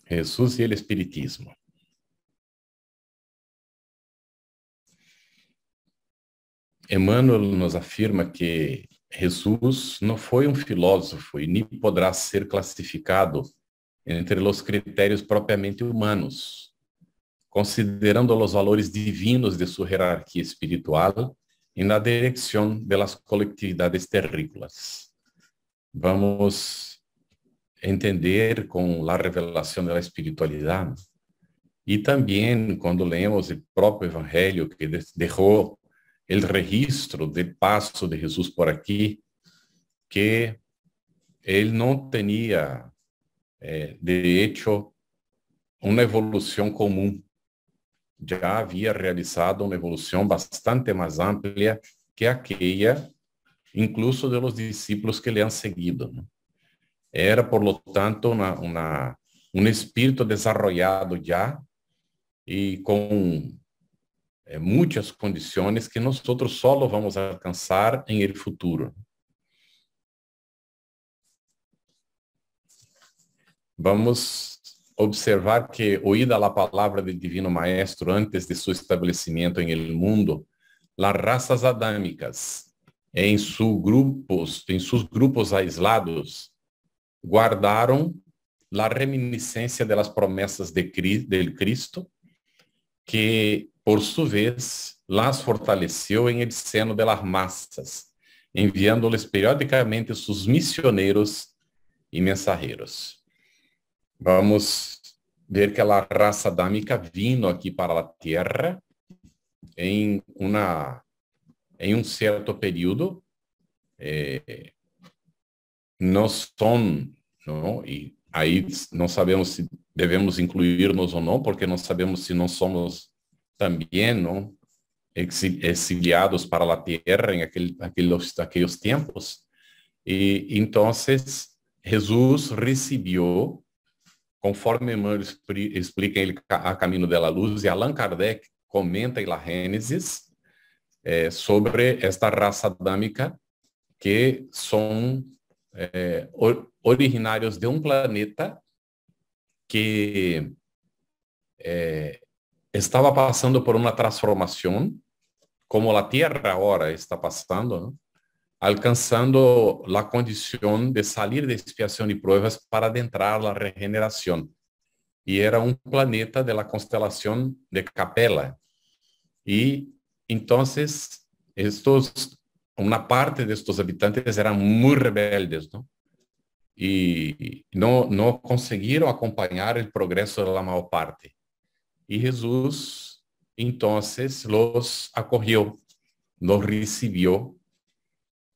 Jesús y el espiritismo. Emmanuel nos afirma que Jesús não foi um filósofo e nem poderá ser classificado entre os critérios propriamente humanos, considerando os valores divinos de sua hierarquia espiritual e na direção das coletividades terrícolas. Vamos entender com a revelação da espiritualidade e também quando lemos o próprio Evangelho que deixou o registro do passo de Jesus por aqui, que ele não tinha, de hecho, uma evolução comum. Já havia realizado uma evolução bastante mais ampla que aquela, incluso de los discípulos que lhe han seguido. Era, por lo tanto, um espírito desarrollado já e com muitas condições que nós só vamos alcançar em el futuro. Vamos observar que, oída a palavra do Divino Maestro antes de seu estabelecimento em el mundo, las razas adâmicas, em seus grupos aislados, guardaram a reminiscência das promessas del Cristo, que, por sua vez, las fortaleceu em el seno de las massas, enviando-les periodicamente seus missioneiros e mensageiros. Vamos ver que a raça adâmica vino aqui para a Terra em um certo período, não são, não, e aí não sabemos se devemos incluir-nos ou não, porque não sabemos se não somos também, não, exiliados para a Terra em aqueles tempos. E então Jesus recebeu, conforme Emmanuel explica ele a Caminho da Luz, e Allan Kardec comenta em La Gênesis sobre esta raça adâmica, que são originários de um planeta que estava passando por uma transformação, como a Terra agora está passando, não? Alcançando a condição de sair de expiação e provas para adentrar a regeneração. E era um planeta da constelação de Capela. E então, uma parte destes habitantes eram muito rebeldes, não? E não conseguiram acompanhar o progresso da maior parte. E Jesus, então, los acolheu, los recebeu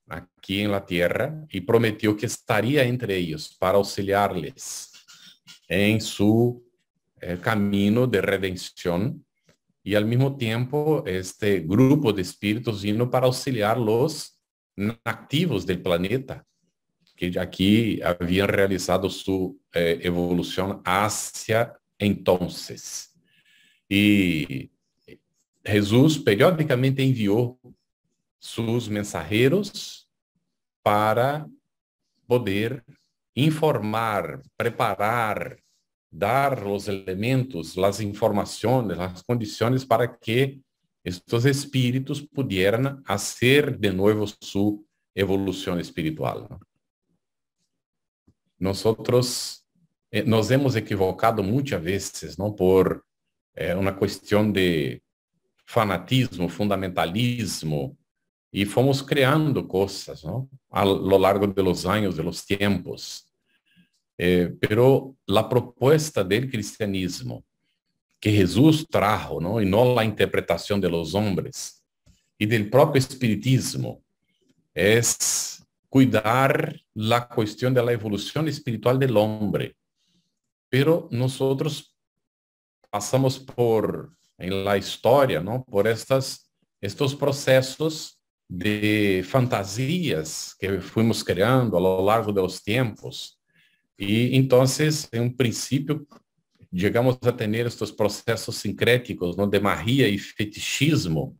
aqui em la Terra e prometeu que estaria entre eles para auxiliar-lhes em seu caminho de redenção, e ao mesmo tempo este grupo de espíritos vino para auxiliar los nativos do planeta, que aqui haviam realizado sua evolução hacia entonces. E Jesus periodicamente enviou seus mensageiros para poder informar, preparar, dar os elementos, as informações, as condições para que estes espíritos pudieran fazer de novo sua evolução espiritual. Nós nos hemos equivocado muitas vezes, não, por uma questão de fanatismo, fundamentalismo, e fomos criando coisas, não, a lo largo de los años, de los tiempos. Pero la propuesta del cristianismo que Jesus trajo, não, e não a interpretação de los hombres, e del próprio espiritismo, é cuidar la cuestión de la evolución espiritual del hombre. Pero nosotros pasamos por, en la historia, ¿no?, por estos procesos de fantasías que fuimos creando a lo largo de los tiempos. Y entonces, en un principio, llegamos a tener estos procesos sincréticos, ¿no?, de magia y fetichismo,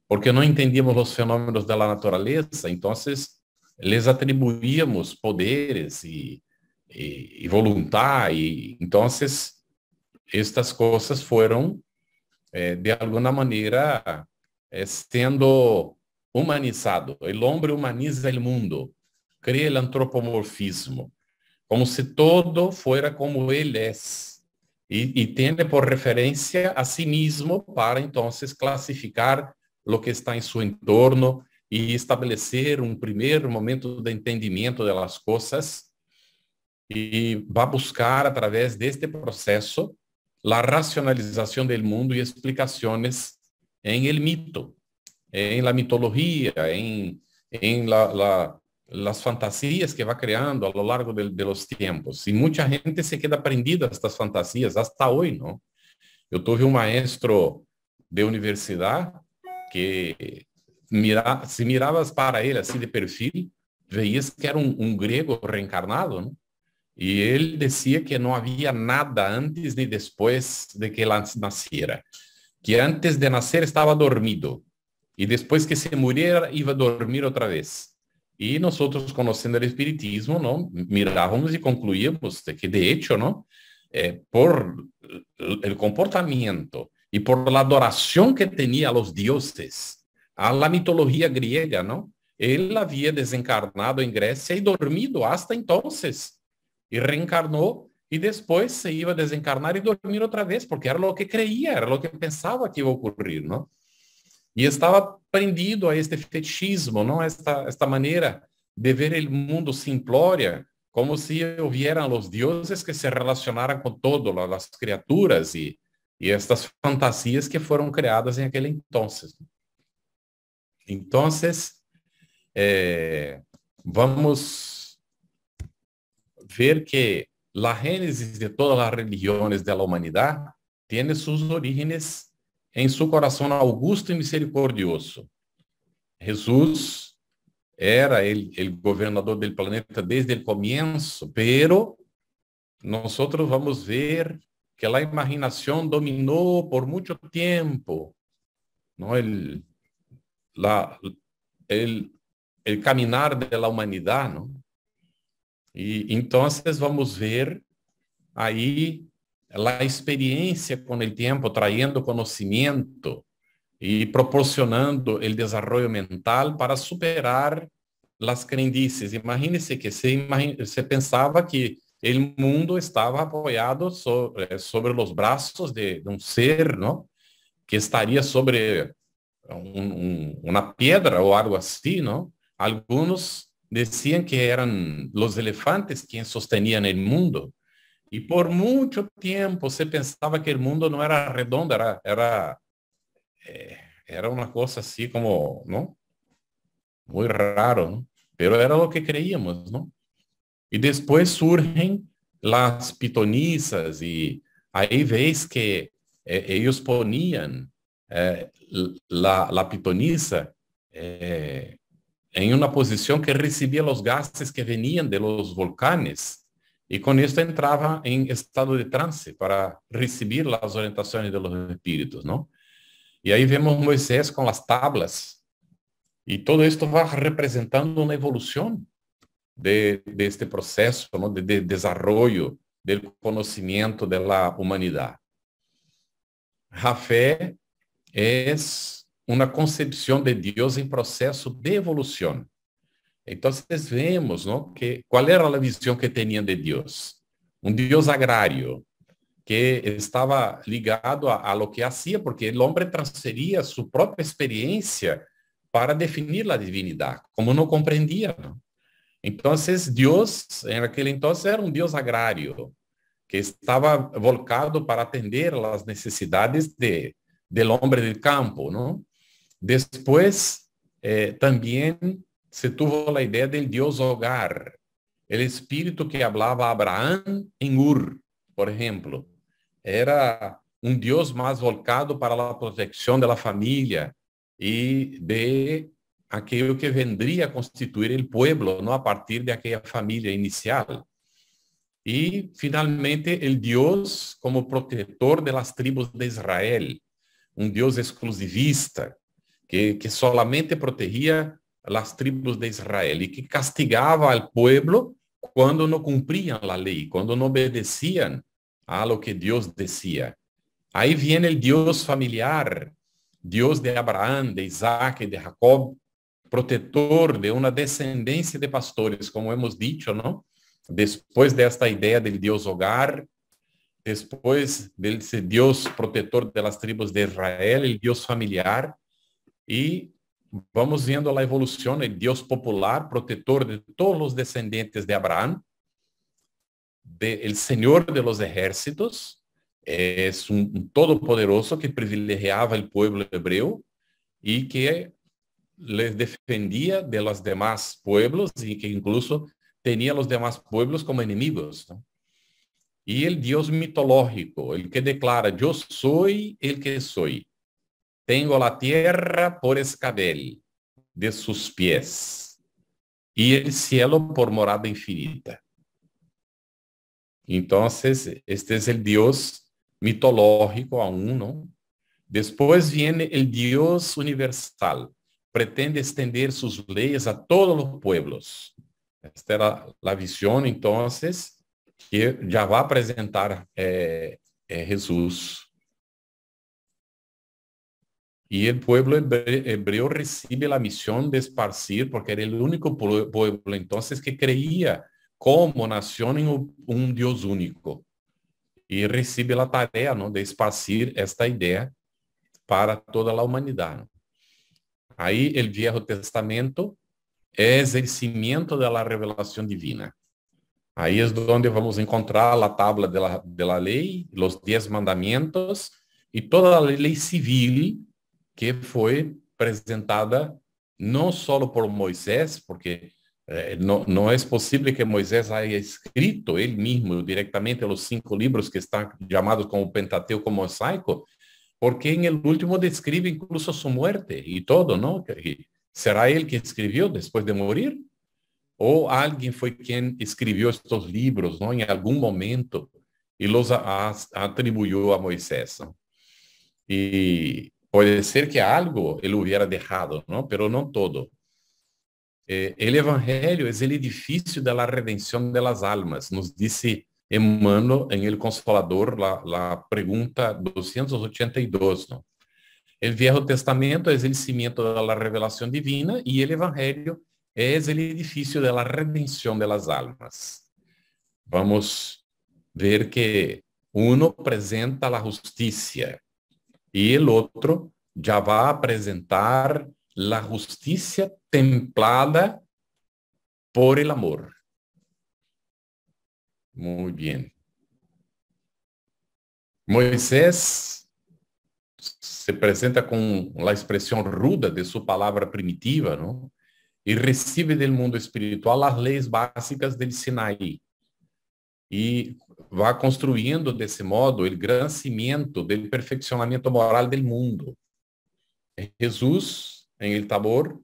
porque no entendíamos los fenómenos de la naturaleza. Entonces, les atribuíamos poderes e y voluntad. Y entonces, estas cosas fueron, de alguna manera, siendo humanizado. El hombre humaniza el mundo, crea el antropomorfismo, como si todo fuera como él es. Y tiene por referencia a sí mismo para entonces clasificar lo que está en su entorno y establecer un primer momento de entendimiento de las cosas, y va a buscar a través de este proceso la racionalización del mundo y explicaciones en el mito, en la mitología, en las fantasías que va creando a lo largo de los tiempos. Y mucha gente se queda prendida a estas fantasías hasta hoy, ¿no? Yo tuve un maestro de universidad que si mirabas para él así de perfil, veías que era un griego reencarnado, ¿no? Y él decía que no había nada antes ni después de que él naciera, que antes de nacer estaba dormido y después que se muriera iba a dormir otra vez. Y nosotros, conociendo el espiritismo, ¿no? Mirábamos y concluíamos de que, de hecho, ¿no? Por el comportamiento y por la adoración que tenía a los dioses, a la mitología griega, ¿no? Él había desencarnado en Grecia y dormido hasta entonces. Y reencarnó y después se iba a desencarnar y dormir otra vez, porque era lo que creía, era lo que pensaba que iba a ocurrir, ¿no? Y estaba prendido a este fetichismo, ¿no? Esta manera de ver el mundo simplória, como si hubieran los dioses que se relacionaran con todo, las criaturas y estas fantasías que fueron creadas en aquel entonces. Entonces, vamos ver que la génesis de todas las religiones de la humanidad tiene sus orígenes en su corazón augusto y misericordioso. Jesús era el gobernador del planeta desde el comienzo, pero nosotros vamos a ver que la imaginación dominó por mucho tiempo, ¿no? el caminar de la humanidad, ¿no? Y entonces vamos a ver ahí la experiencia con el tiempo, trayendo conocimiento y proporcionando el desarrollo mental para superar las crendices. Imagínense que se pensaba que el mundo estaba apoyado sobre los brazos de un ser, ¿no? Que estaría sobre una piedra o algo así, ¿no? Algunos decían que eran los elefantes quienes sostenían el mundo. Y por mucho tiempo se pensaba que el mundo no era redondo, era una cosa así como, ¿no? Muy raro, ¿no? Pero era lo que creíamos, ¿no? Y después surgen las pitonisas y ahí veis que ellos ponían la pitonisa en una posición que recibía los gases que venían de los volcanes. Y con esto entraba en estado de trance para recibir las orientaciones de los espíritus, ¿no? Y ahí vemos Moisés con las tablas. Y todo esto va representando una evolución de este proceso, ¿no? de desarrollo del conocimiento de la humanidad. La fe es una concepción de Dios en proceso de evolución. Entonces vemos, ¿no? ¿Cuál era la visión que tenían de Dios? Un Dios agrario, que estaba ligado a lo que hacía, porque el hombre transfería su propia experiencia para definir la divinidad, como no comprendía, ¿no? Entonces Dios, en aquel entonces, era un Dios agrario, que estaba volcado para atender las necesidades del hombre del campo, ¿no? Después, también se tuvo la idea del Dios hogar, el espíritu que hablaba a Abraham en Ur, por ejemplo. Era un Dios más volcado para la protección de la familia y de aquello que vendría a constituir el pueblo, ¿no? A partir de aquella familia inicial. Y finalmente el Dios como protector de las tribus de Israel, un Dios exclusivista que solamente protegía las tribus de Israel y que castigaba al pueblo cuando no cumplían la ley, cuando no obedecían a lo que Dios decía. Ahí viene el Dios familiar, Dios de Abraham, de Isaac y de Jacob, protector de una descendencia de pastores, como hemos dicho, ¿no? Después de esta idea del Dios hogar, después del Dios protector de las tribus de Israel, el Dios familiar, y vamos viendo la evolución, el Dios popular, protector de todos los descendientes de Abraham, el Señor de los ejércitos, es un todopoderoso que privilegiaba el pueblo hebreo y que les defendía de los demás pueblos y que incluso tenía a los demás pueblos como enemigos, ¿no? Y el Dios mitológico, el que declara, yo soy el que soy. Tengo la tierra por escabel de sus pies y el cielo por morada infinita. Entonces, este es el Dios mitológico aún, ¿no? Después viene el Dios universal. Pretende extender sus leyes a todos los pueblos. Esta era la visión, entonces, que ya va a presentar Jesús. Y el pueblo hebreo recibe la misión de esparcir, porque era el único pueblo entonces que creía como nación en un Dios único. Y recibe la tarea, ¿no?, de esparcir esta idea para toda la humanidad, ¿no? Ahí el Viejo Testamento es el cimiento de la revelación divina. Ahí es donde vamos a encontrar la tabla de la ley, los 10 mandamientos y toda la ley civil que fue presentada no solo por Moisés, porque no es posible que Moisés haya escrito él mismo directamente los 5 libros que están llamados como Pentateuco mosaico, porque en el último describe incluso su muerte y todo, ¿no? ¿Será él que escribió después de morir? ¿O alguien fue quien escribió estos libros, ¿no?, en algún momento y los atribuyó a Moisés, ¿no? Y puede ser que algo él hubiera dejado, ¿no?, pero no todo. El Evangelio es el edificio de la redención de las almas, nos dice Emmanuel en el Consolador, la pregunta 282, ¿no? El Viejo Testamento es el cimiento de la revelación divina y el Evangelio es el edificio de la redención de las almas. Vamos a ver que uno presenta la justicia y el otro ya va a presentar la justicia templada por el amor. Muy bien. Moisés se presenta con la expresión ruda de su palabra primitiva, ¿no?, y recibe del mundo espiritual las leyes básicas del Sinaí. Y va construyendo de ese modo el gran cimiento del perfeccionamiento moral del mundo. Jesús, en el Tabor,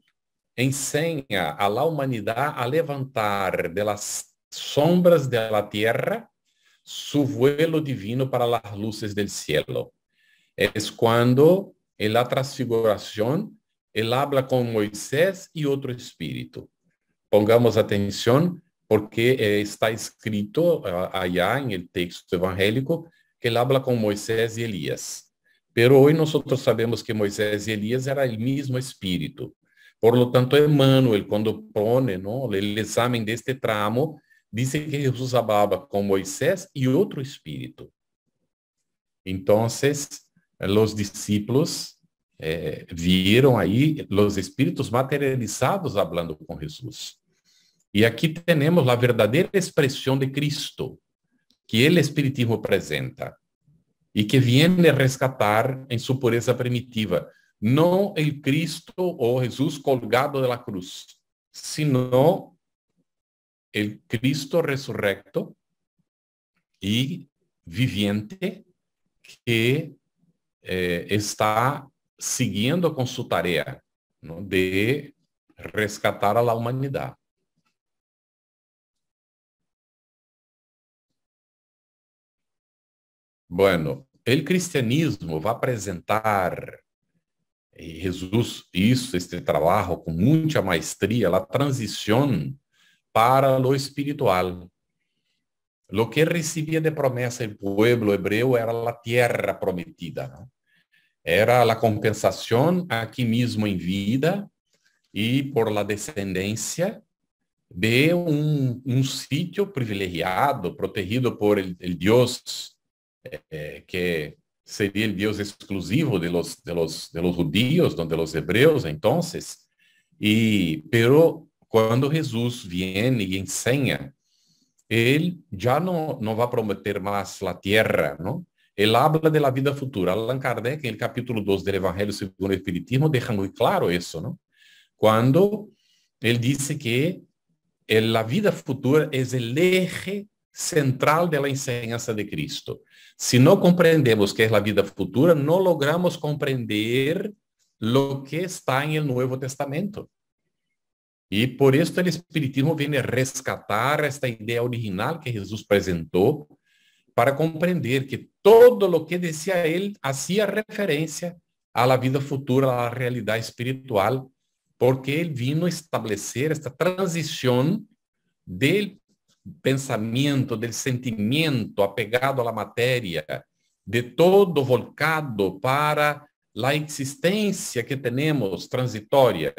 enseña a la humanidad a levantar de las sombras de la tierra su vuelo divino para las luces del cielo. Es cuando en la transfiguración él habla con Moisés y otro espíritu. Pongamos atención porque está escrito allá en el texto evangélico que él habla con Moisés y Elías. Pero hoy nosotros sabemos que Moisés y Elías era el mismo espíritu. Por lo tanto, Emmanuel, cuando pone, ¿no?, el examen de este tramo, dice que Jesús hablaba con Moisés y otro espíritu. Entonces, los discípulos vieron ahí los espíritus materializados hablando con Jesús. Y aquí tenemos la verdadera expresión de Cristo, que el espiritismo presenta y que viene a rescatar en su pureza primitiva. No el Cristo o Jesús colgado de la cruz, sino el Cristo resurrecto y viviente que está siguiendo con su tarea, ¿no?, de rescatar a la humanidad. Bueno, el cristianismo va a presentar, Jesús hizo este trabajo con mucha maestría, la transición para lo espiritual. Lo que recibía de promesa el pueblo hebreo era la tierra prometida, ¿no? Era la compensación aquí mismo en vida y por la descendencia de un sitio privilegiado, protegido por el Dios que sería el Dios exclusivo de los judíos, de los hebreos entonces. Pero cuando Jesús viene y enseña, él ya no va a prometer más la tierra, ¿no? Él habla de la vida futura. Allan Kardec, en el capítulo 2 del Evangelio según el Espiritismo, deja muy claro eso, ¿no? Cuando él dice que la vida futura es el eje central de la enseñanza de Cristo. Si no comprendemos qué es la vida futura, no logramos comprender lo que está en el Nuevo Testamento. Y por esto el Espiritismo viene a rescatar esta idea original que Jesús presentó para comprender que todo lo que decía él hacía referencia a la vida futura, a la realidad espiritual, porque él vino a establecer esta transición del pensamiento, del sentimiento apegado a la materia, de todo volcado para la existencia que tenemos transitoria,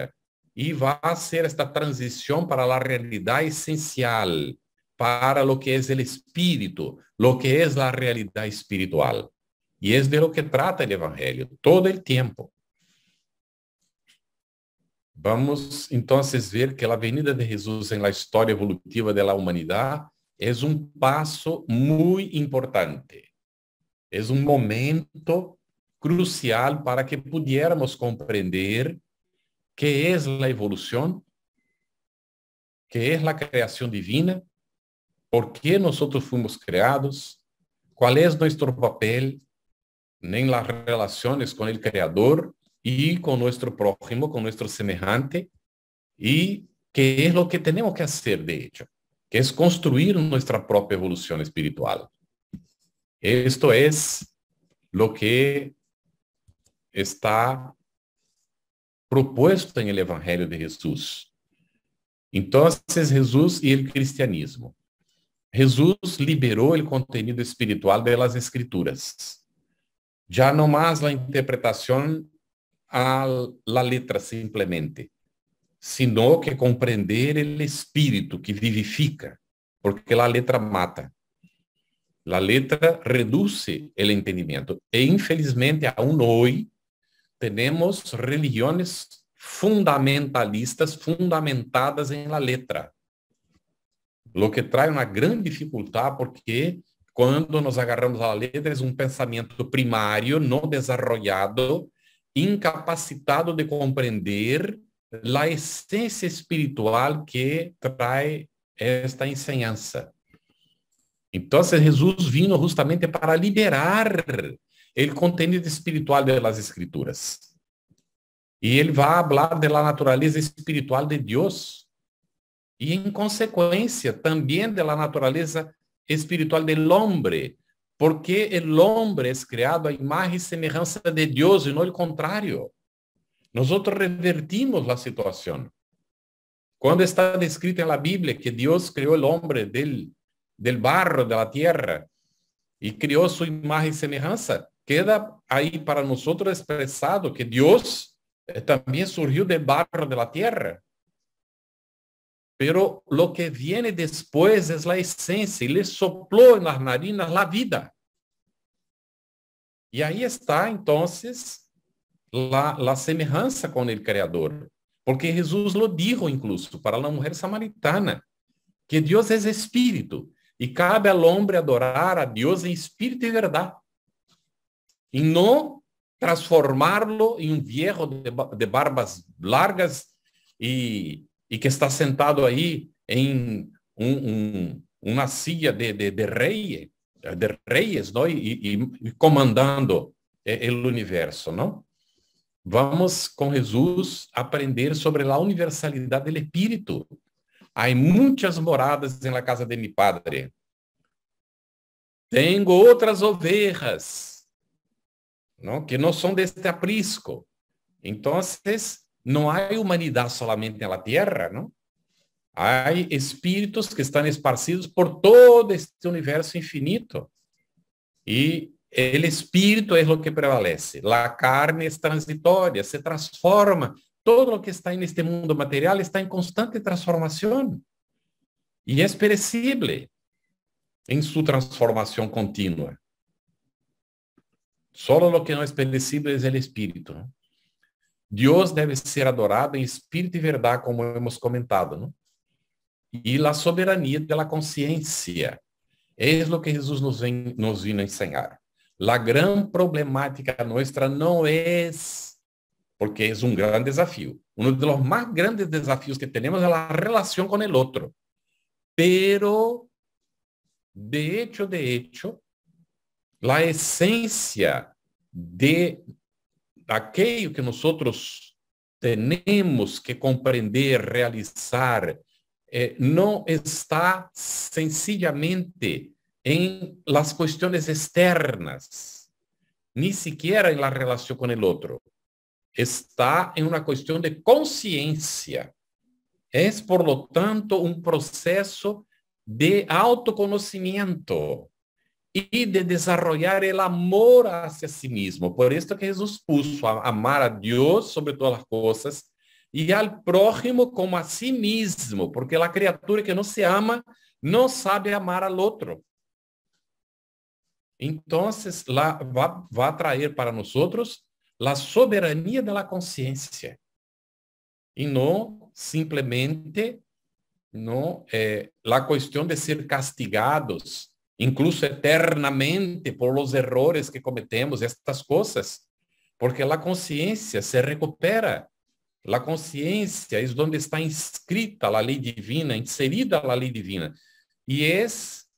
y va a hacer esta transición para la realidad esencial, para lo que es el espíritu, lo que es la realidad espiritual. Y es de lo que trata el Evangelio todo el tiempo. Vamos entonces ver que la venida de Jesús en la historia evolutiva de la humanidad es un paso muy importante. Es un momento crucial para que pudiéramos comprender qué es la evolución, qué es la creación divina, por qué nosotros fuimos creados, cuál es nuestro papel en las relaciones con el Creador y con nuestro prójimo, con nuestro semejante, y qué es lo que tenemos que hacer, de hecho, que es construir nuestra propia evolución espiritual. Esto es lo que está propuesto en el Evangelio de Jesús. Entonces, Jesús y el cristianismo. Jesús liberó el contenido espiritual de las Escrituras. Ya no más la interpretación a la letra simplemente, sino que comprender el espíritu que vivifica, porque la letra mata. La letra reduce el entendimiento. E infelizmente, aún hoy, tenemos religiones fundamentalistas fundamentadas en la letra. Lo que trae una gran dificultad porque cuando nos agarramos a la letra es un pensamiento primario, no desarrollado, incapacitado de comprender la esencia espiritual que trae esta enseñanza. Entonces Jesús vino justamente para liberar el contenido espiritual de las Escrituras. Y él va a hablar de la naturaleza espiritual de Dios. Y en consecuencia también de la naturaleza espiritual del hombre, porque el hombre es creado a imagen y semejanza de Dios y no el contrario. Nosotros revertimos la situación. Cuando está descrito en la Biblia que Dios creó el hombre del barro, de la tierra, y creó su imagen y semejanza, queda ahí para nosotros expresado que Dios también surgió del barro de la tierra. Pero lo que viene después es la esencia, y le sopló en las narinas la vida. Y ahí está entonces la semejanza con el Creador. Porque Jesús lo dijo incluso para la mujer samaritana, que Dios es espíritu y cabe al hombre adorar a Dios en espíritu y verdad. Y no transformarlo en un viejo de barbas largas y que está sentado ahí en una silla de reyes, ¿no? Y comandando el universo, ¿no? Vamos con Jesús a aprender sobre la universalidad del Espíritu. Hay muchas moradas en la casa de mi Padre. Tengo otras ovejas, ¿no? Que no son de este aprisco. Entonces, no hay humanidad solamente en la tierra, ¿no? Há espíritos que estão esparcidos por todo este universo infinito. E o espírito é o que prevalece. A carne é transitória, se transforma. Todo o que está neste mundo material está em constante transformação. E é perecível em sua transformação contínua. Solo lo que não é perecível é o espírito. ¿No? Deus deve ser adorado em espírito e verdade, como hemos comentado. ¿No? E a soberania da consciência é o que Jesus nos vino a ensinar. A grande problemática nossa não é, porque é um grande desafio. Um dos mais grandes desafios que temos é a relação com o outro. Pero, de hecho, a essência de aquello que nós temos que compreender, realizar, não está sencillamente em las questões externas, ni siquiera en la relación con el otro. Está en una cuestión de conciencia. Es, por lo tanto, un proceso de autoconocimiento y de desarrollar el amor hacia sí mismo. Por esto que Jesús puso a amar a Dios sobre todas las cosas y al prójimo como a sí mismo, porque la criatura que no se ama no sabe amar al otro. Entonces, va a traer para nosotros la soberanía de la conciencia y no simplemente la cuestión de ser castigados, incluso eternamente, por los errores que cometemos, estas cosas, porque la conciencia se recupera. La conciencia es donde está inscrita la ley divina, inserida la ley divina, y es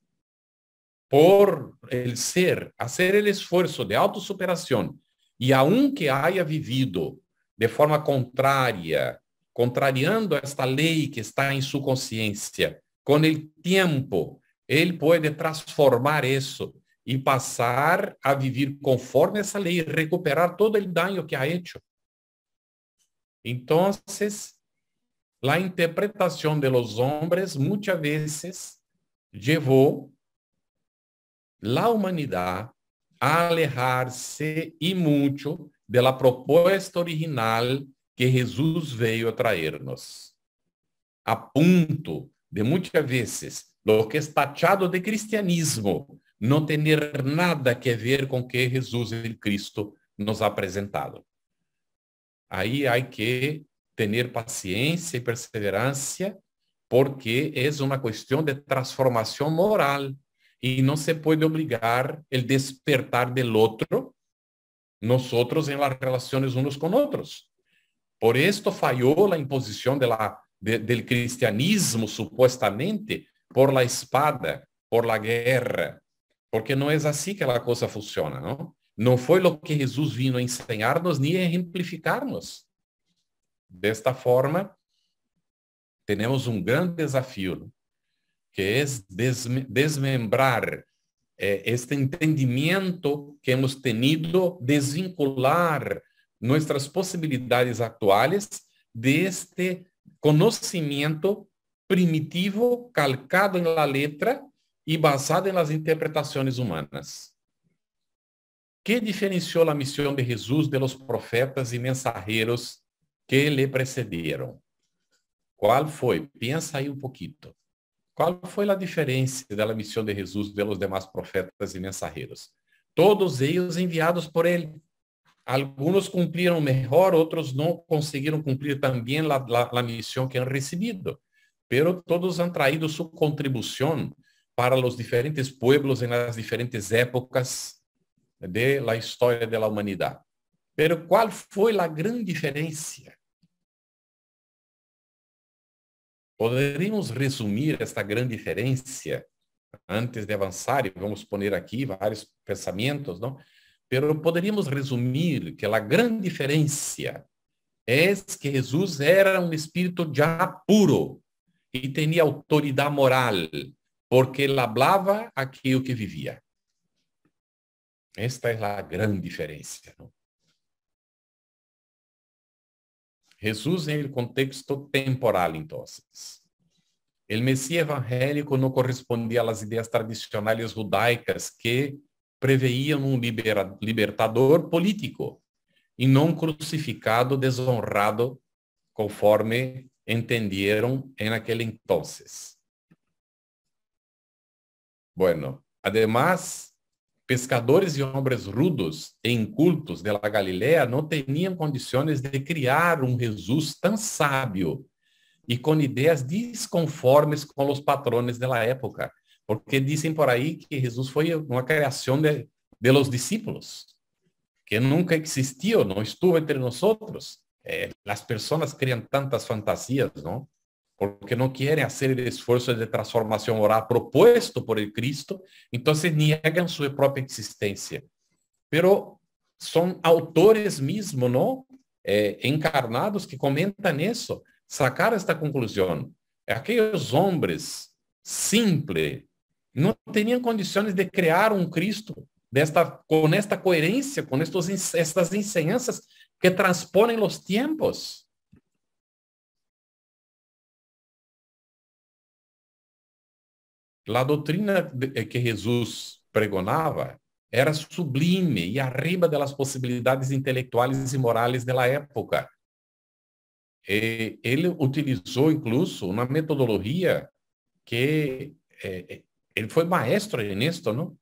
por el ser, hacer el esfuerzo de autosuperación, y aunque haya vivido de forma contraria, contrariando esta lei que está em sua consciência, com o tempo, ele pode transformar isso e passar a viver conforme essa lei, recuperar todo o dano que ha hecho. Então, a interpretação de los hombres muitas vezes levou a humanidade a alejar-se e muito de la proposta original que Jesus veio a trazer-nos. A ponto de, muitas vezes, lo que é tachado de cristianismo não ter nada que ver com o que Jesus e Cristo nos ha apresentado. Aí há que ter paciência e perseverança, porque é uma questão de transformação moral e não se pode obrigar o despertar del outro, nosotros en las relaciones unos con otros. Por esto falló la imposición del cristianismo, supuestamente, por la espada, por la guerra, porque no es así que la cosa funciona, ¿no? No fue lo que Jesús vino a enseñarnos ni a ejemplificarnos. De esta forma, tenemos un gran desafío, ¿no? Que es desmembrar este entendimiento que hemos tenido, desvincular nuestras posibilidades actuales de este conocimiento primitivo, calcado en la letra y basado en las interpretaciones humanas. ¿Qué diferenció la misión de Jesús de los profetas y mensajeros que le precedieron? ¿Cuál fue? Piensa ahí un poquito. Qual foi a diferença da missão de Jesus de los demás profetas e mensageiros? Todos eles enviados por ele. Alguns cumpriram melhor, outros não conseguiram cumprir também a missão que han recebido. Pero todos han traído sua contribuição para os diferentes pueblos em las diferentes épocas de la história da humanidade. Pero qual foi a grande diferença? Poderíamos resumir esta grande diferença antes de avançar, e vamos pôr aqui vários pensamentos, não? Pero poderíamos resumir que a grande diferença é que Jesus era um espírito já puro e tinha autoridade moral, porque ele falava aquilo que vivia. Esta é a grande diferença, não? Jesus em contexto temporal, então. El Mesías evangélico no correspondía a las ideas tradicionales judaicas que preveían un libertador político y no un crucificado deshonrado, conforme entendieron en aquel entonces. Bueno, además, pescadores y hombres rudos e incultos de la Galilea no tenían condiciones de criar un Jesús tan sabio y con ideas disconformes con los patrones de la época, porque dicen por ahí que Jesús fue una creación de los discípulos, que nunca existió, no estuvo entre nosotros. Las personas crean tantas fantasías, ¿no? Porque no quieren hacer el esfuerzo de transformación moral propuesto por el Cristo, entonces niegan su propia existencia. Pero son autores mismos, ¿no? Encarnados que comentan eso, sacar esta conclusión. Aquellos hombres simples no tenían condiciones de crear un Cristo con esta coherencia, con estas enseñanzas que transponen los tiempos. La doctrina que Jesús pregonaba era sublime y arriba de las posibilidades intelectuales y morales de la época. Él utilizó incluso una metodología que él fue maestro en esto, ¿no?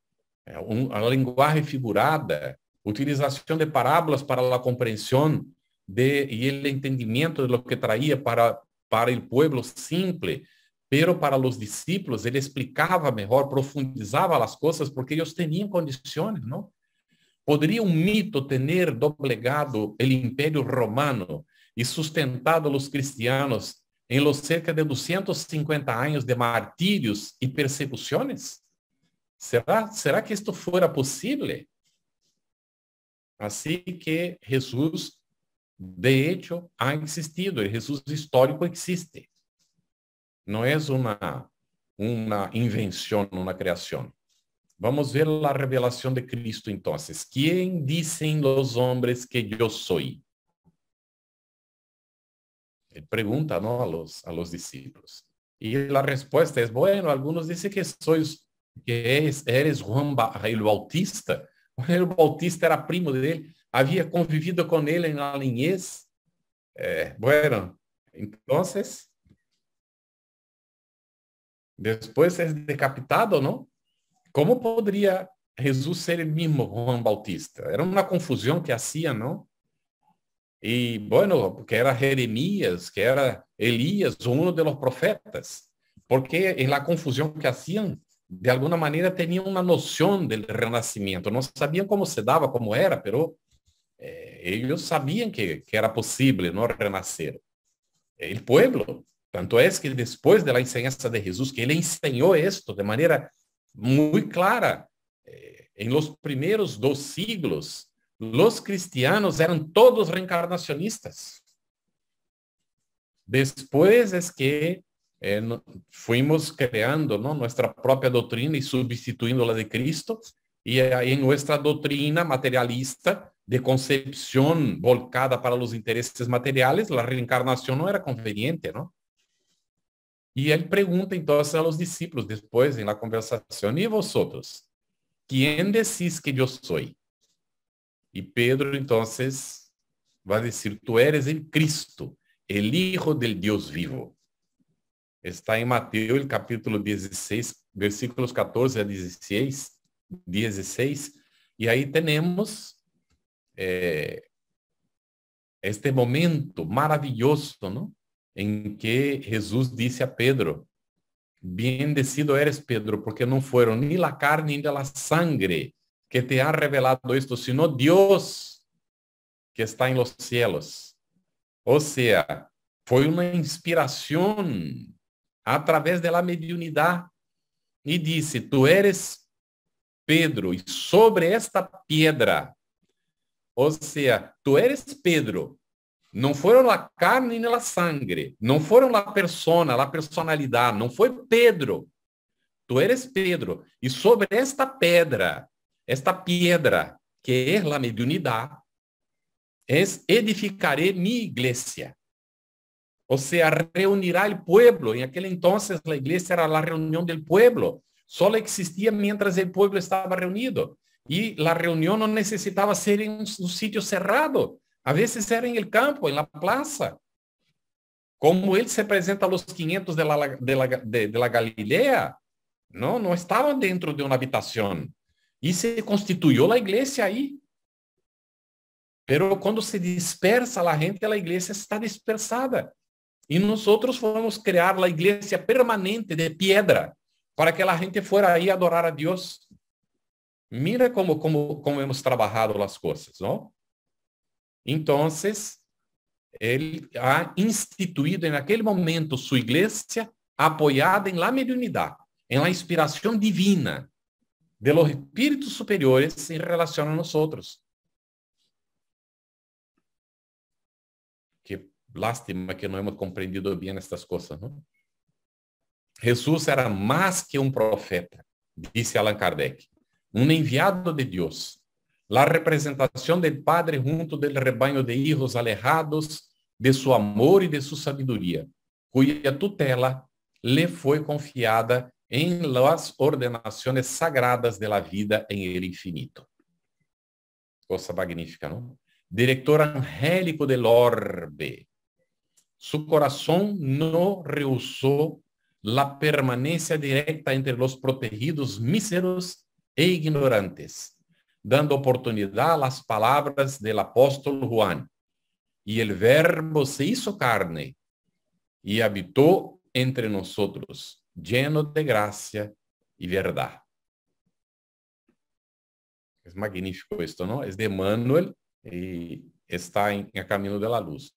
Una lenguaje figurada, utilización de parábolas para la comprensión y el entendimiento de lo que traía para el pueblo simple. Pero para los discípulos, ele explicava melhor, profundizava as coisas, porque eles tinham condições, não? Poderia um mito ter doblegado o Império Romano e sustentado os cristianos em los cerca de 250 anos de martírios e persecuções? Será que isto fora possível? Assim que Jesus, de hecho, ha existido, o Jesus histórico existe. No es una invención, una creación. Vamos a ver la revelación de Cristo entonces. ¿Quién dicen los hombres que yo soy? Él pregunta, ¿no? a los discípulos. Y la respuesta es, bueno, algunos dicen que eres Juan el Bautista. Juan el Bautista era primo de él, había convivido con él en la niñez. Bueno, entonces... Después es decapitado, ¿no? ¿Cómo podría Jesús ser el mismo Juan Bautista? Era una confusión que hacían, ¿no? Y bueno, que era Jeremías, que era Elías, uno de los profetas, porque en la confusión que hacían, de alguna manera tenían una noción del renacimiento, no sabían cómo se daba, cómo era, pero ellos sabían que era posible, ¿no? Renacer. El pueblo. Tanto es que después de la enseñanza de Jesús, que él enseñó esto de manera muy clara, en los primeros 2 siglos, los cristianos eran todos reencarnacionistas. Después es que fuimos creando, ¿no? Nuestra propia doctrina y sustituyendo la de Cristo, y en nuestra doctrina materialista de concepción volcada para los intereses materiales, la reencarnación no era conveniente, ¿no? Y él pregunta entonces a los discípulos después en la conversación, ¿y vosotros? ¿Quién decís que yo soy? Y Pedro entonces va a decir, tú eres el Cristo, el Hijo del Dios vivo. Está en Mateo el capítulo 16, versículos 14 a 16, y ahí tenemos este momento maravilloso, ¿no? En que Jesús dice a Pedro, bendecido eres Pedro, porque no fueron ni la carne ni la sangre que te ha revelado esto, sino Dios que está en los cielos. O sea, fue una inspiración a través de la mediunidad. Y dice, tú eres Pedro, y sobre esta piedra, o sea, tú eres Pedro, não foram a carne nem a sangre, não foram a persona, a personalidade, não foi Pedro. Tu eres Pedro. E sobre esta piedra, que é a mediunidade, edificaré mi iglesia. O sea, reunirá el pueblo. En aquel entonces la iglesia era la reunión del pueblo. Solo existía mientras el pueblo estaba reunido. Y la reunión no necesitaba ser en un sitio cerrado. A veces era en el campo, en la plaza. Como él se presenta a los 500 de la Galilea, no estaban dentro de una habitación. Y se constituyó la iglesia ahí. Pero cuando se dispersa la gente, la iglesia está dispersada. Y nosotros vamos a crear la iglesia permanente de piedra para que la gente fuera ahí a adorar a Dios. Mira cómo hemos trabajado las cosas, ¿no? Entonces, él ha instituido en aquel momento su iglesia apoyada en la mediunidad, en la inspiración divina de los espíritus superiores en relación a nosotros. Qué lástima que no hemos comprendido bien estas cosas, ¿no? Jesús era más que un profeta, dice Allan Kardec, un enviado de Dios, la representación del Padre junto del rebaño de hijos alejados de su amor y de su sabiduría, cuya tutela le fue confiada en las ordenaciones sagradas de la vida en el infinito. Cosa magnífica, ¿no? Director angélico del orbe. Su corazón no rehusó la permanencia directa entre los protegidos míseros e ignorantes, dando oportunidad a las palabras del apóstol Juan. Y el verbo se hizo carne y habitó entre nosotros, lleno de gracia y verdad. Es magnífico esto, ¿no? Es de Emmanuel y está en el camino de la luz.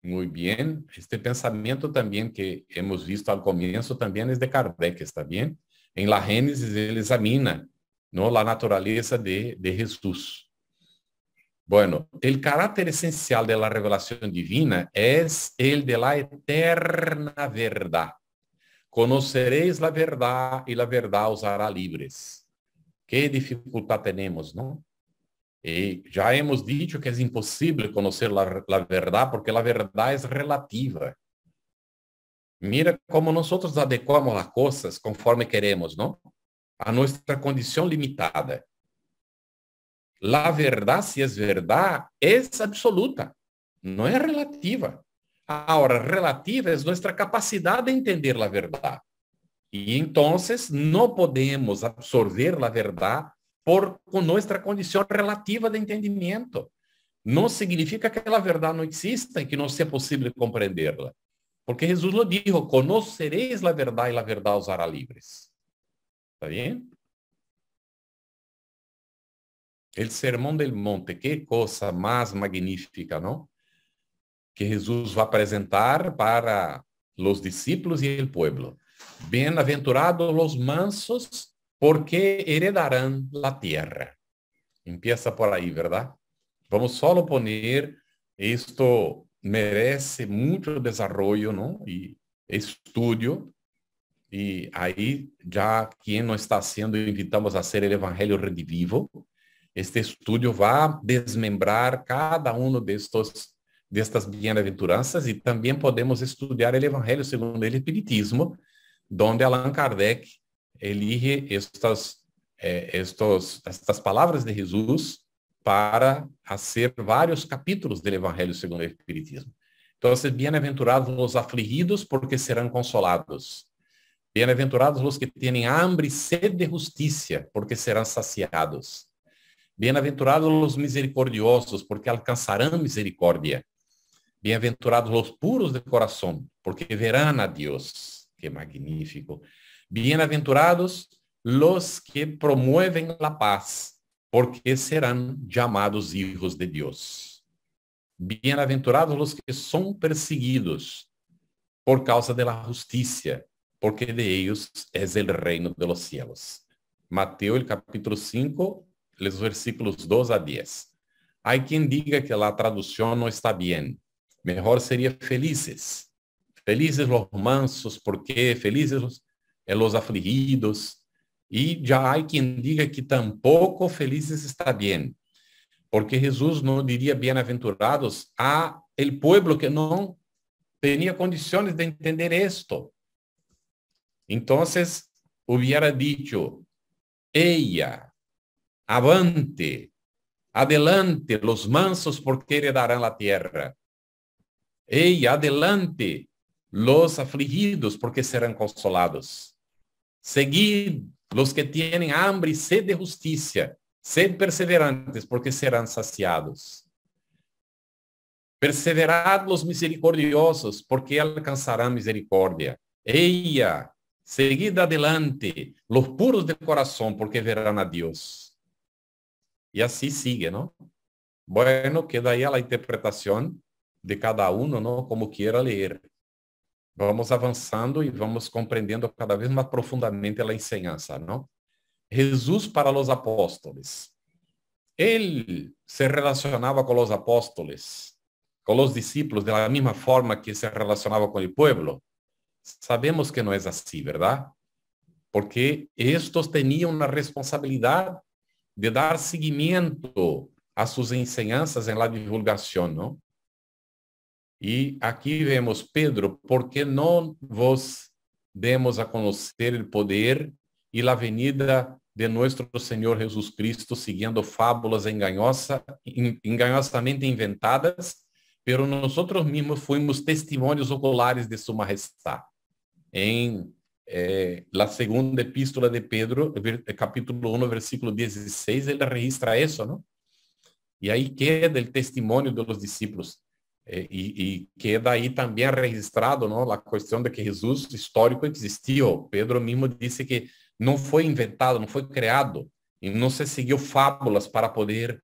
Muy bien. Este pensamiento también que hemos visto al comienzo también es de Kardec, ¿está bien? En la Génesis él examina, ¿no?, la naturaleza de Jesús. Bueno, el carácter esencial de la revelación divina es el de la eterna verdad. Conoceréis la verdad y la verdad os hará libres. Qué dificultad tenemos, ¿no? Y ya hemos dicho que es imposible conocer la verdad porque la verdad es relativa. Mira cómo nosotros adecuamos las cosas conforme queremos, ¿no? A nuestra condición limitada. La verdad, si es verdad, es absoluta, no es relativa. Ahora, relativa es nuestra capacidad de entender la verdad. Y entonces no podemos absorber la verdad con nuestra condición relativa de entendimiento. No significa que la verdad no exista y que no sea posible comprenderla. Porque Jesús lo dijo, conoceréis la verdad y la verdad os hará libres. ¿Está bien? El Sermón del Monte, qué cosa más magnífica, ¿no? Que Jesús va a presentar para los discípulos y el pueblo. Bienaventurados los mansos, porque heredarán la tierra. Empieza por ahí, ¿verdad? Vamos solo poner, esto merece mucho desarrollo, ¿no? Y estudio. Y ahí ya quien no está haciendo, invitamos a hacer el Evangelio Redivivo. Este estudio va a desmembrar cada uno de estas bienaventuranzas y también podemos estudiar el Evangelio según el Espiritismo, donde Allan Kardec elige estas palabras de Jesús para hacer varios capítulos del Evangelio según el Espiritismo. Entonces, bienaventurados los afligidos porque serán consolados. Bienaventurados los que tienen hambre y sed de justicia porque serán saciados. Bienaventurados los misericordiosos, porque alcanzarán misericordia. Bienaventurados los puros de corazón, porque verán a Dios. Qué magnífico. Bienaventurados los que promueven la paz, porque serán llamados hijos de Dios. Bienaventurados los que son perseguidos por causa de la justicia, porque de ellos es el reino de los cielos. Mateo, el capítulo 5, los versículos 2 a 10. Hay quien diga que la traducción no está bien. Mejor sería felices. Felices los mansos, porque felices los afligidos. Y ya hay quien diga que tampoco felices está bien. porque Jesús no diría bienaventurados a el pueblo que no tenía condiciones de entender esto. Entonces, hubiera dicho, ella, avante, adelante, los mansos porque heredarán la tierra. Ella, adelante, los afligidos porque serán consolados. Seguid los que tienen hambre y sed de justicia. Sed perseverantes porque serán saciados. Perseverad los misericordiosos porque alcanzarán misericordia. Ella, seguid adelante, los puros de corazón porque verán a Dios. Y así sigue, ¿no? Bueno, queda ahí a la interpretación de cada uno, ¿no? Como quiera leer. Vamos avançando e vamos compreendendo cada vez mais profundamente a enseñanza, ¿no? Jesús para los apóstoles. Él se relacionaba con los apóstoles, con los discípulos, de la misma forma que se relacionaba con el pueblo. Sabemos que no es así, ¿verdad? Porque estos tenían una responsabilidad de dar seguimiento a sus enseñanzas en la divulgación, ¿no? E aqui vemos, Pedro, por que não vos demos a conhecer o poder e a venida de nosso Senhor Jesus Cristo, seguindo fábulas enganosamente inventadas, pero nosotros mesmos fuimos testemunhos oculares de sua majestade. Em la segunda epístola de Pedro, capítulo 1, versículo 16, ele registra isso, não? E aí queda o testemunho dos discípulos. E queda aí também registrado, não, a questão de que Jesus histórico existiu. Pedro mesmo disse que não foi inventado, não foi criado, e não se seguiu fábulas para poder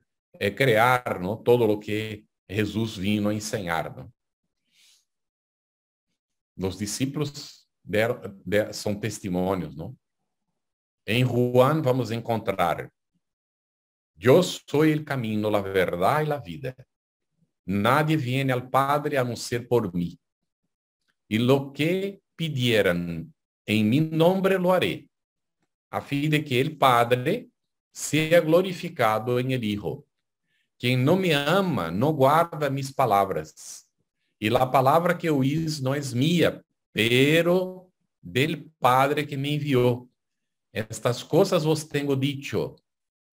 criar, não, todo o que Jesus vino a ensinar. Não? Os discípulos são testemunhos. Não? Em Juan vamos encontrar: Eu sou o caminho, a verdade e a vida. Nadie viene al Padre a no ser por mí. Y lo que pidieran en mi nombre lo haré, a fin de que el Padre sea glorificado en el Hijo. Quien no me ama no guarda mis palabras. Y la palabra que oís no es mía, pero del Padre que me envió. Estas cosas vos tengo dicho,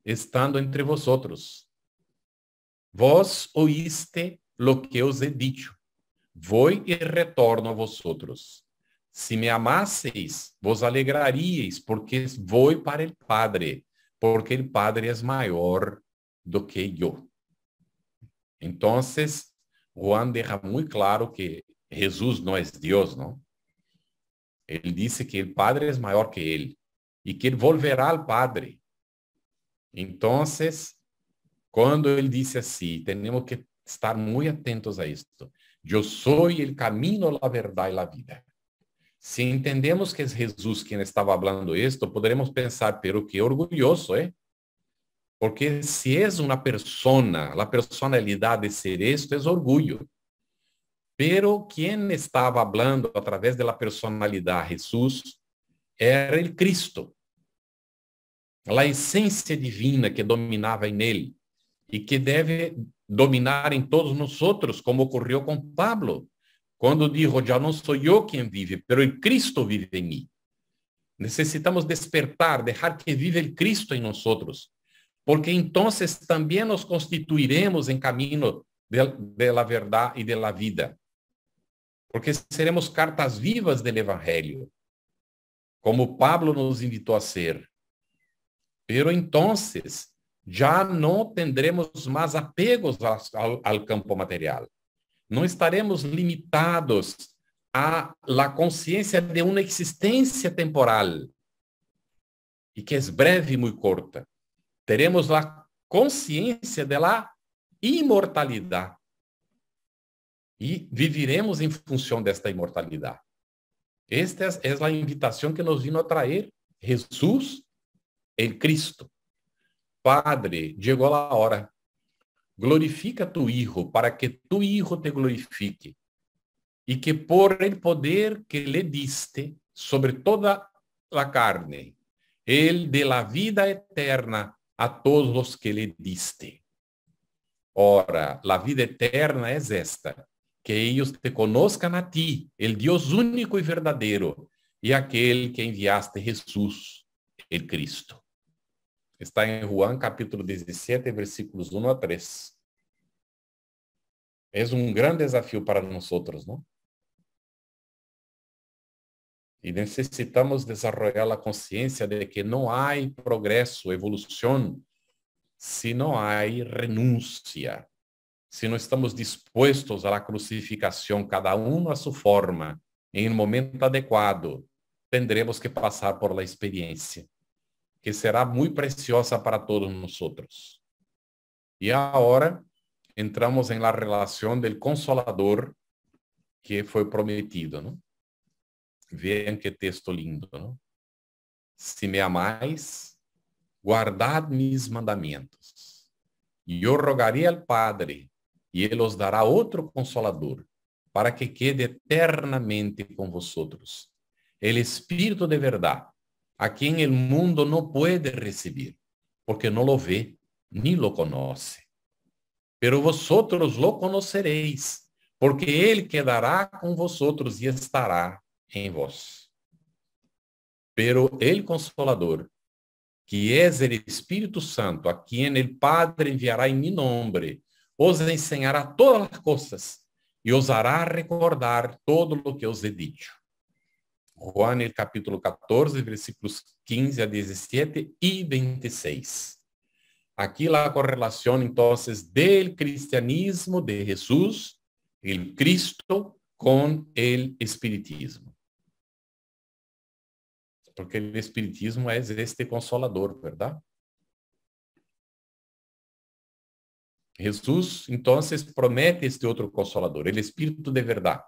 estando entre vosotros. Vós oíste lo que os he dicho. Voy y retorno a vosotros. Si me amaseis, vos alegraríeis, porque voy para el Padre, porque el Padre es mayor do que yo. Entonces, Juan deja muy claro que Jesús no es Dios, ¿no? Él dice que el Padre es mayor que él y que él volverá al Padre. Entonces, quando ele disse assim, temos que estar muito atentos a isto. Eu sou o caminho, a verdade e a vida. Se entendemos que é Jesus quem estava falando isto, poderemos pensar, pero que orgulhoso, ¿eh? Porque se é uma persona, a personalidade de ser esto é orgulho. Pero quem estava falando a través da personalidade Jesus era o Cristo. A essência divina que dominava em ele. E que deve dominar em todos nós outros, como ocorreu com Pablo, quando dijo, já não sou eu quem vive, pero o Cristo vive em mim. Necessitamos despertar, deixar que vive o Cristo em nós outros, porque então também nos constituiremos em caminho de la verdade e de la vida, porque seremos cartas vivas do Evangelho, como Pablo nos invitou a ser. Pero então já não tendremos mais apegos ao campo material. Não estaremos limitados à consciência de uma existência temporal e que é breve e muito curta. Teremos a consciência da imortalidade e viviremos em função desta imortalidade. Esta é a invitação que nos vino a trazer Jesus, el Cristo. Padre, chegou a hora. Glorifica tu Hijo, para que tu Hijo te glorifique. E que por el poder que le diste sobre toda la carne, el de la vida eterna a todos los que le diste. Ora, la vida eterna es esta, que ellos te conozcan a ti, el Dios único y verdadero, y aquel que enviaste Jesús, el Cristo. Está en Juan capítulo 17, versículos 1 a 3. Es un gran desafío para nosotros, ¿no? Y necesitamos desarrollar la conciencia de que no hay progreso, evolución, si no hay renuncia, si no estamos dispuestos a la crucificación, cada uno a su forma, en el momento adecuado, tendremos que pasar por la experiencia, que será muy preciosa para todos nosotros. Y ahora entramos en la relación del Consolador que fue prometido, ¿no? Vean qué texto lindo, ¿no? Si me amáis, guardad mis mandamientos. Y yo rogaré al Padre, y Él os dará otro Consolador, para que quede eternamente con vosotros. El Espíritu de verdad, a quien el mundo no puede recibir, porque no lo ve ni lo conoce. Pero vosotros lo conoceréis, porque Él quedará con vosotros y estará en vos. Pero el Consolador, que es el Espíritu Santo, a quien el Padre enviará en mi nombre, os enseñará todas las cosas y os hará recordar todo lo que os he dicho. Juan, el capítulo 14, versículos 15 a 17 y 26. Aquí la correlación entonces del cristianismo de Jesús, el Cristo, con el espiritismo. Porque el espiritismo es este consolador, ¿verdad? Jesús entonces promete este otro consolador, el Espíritu de verdad.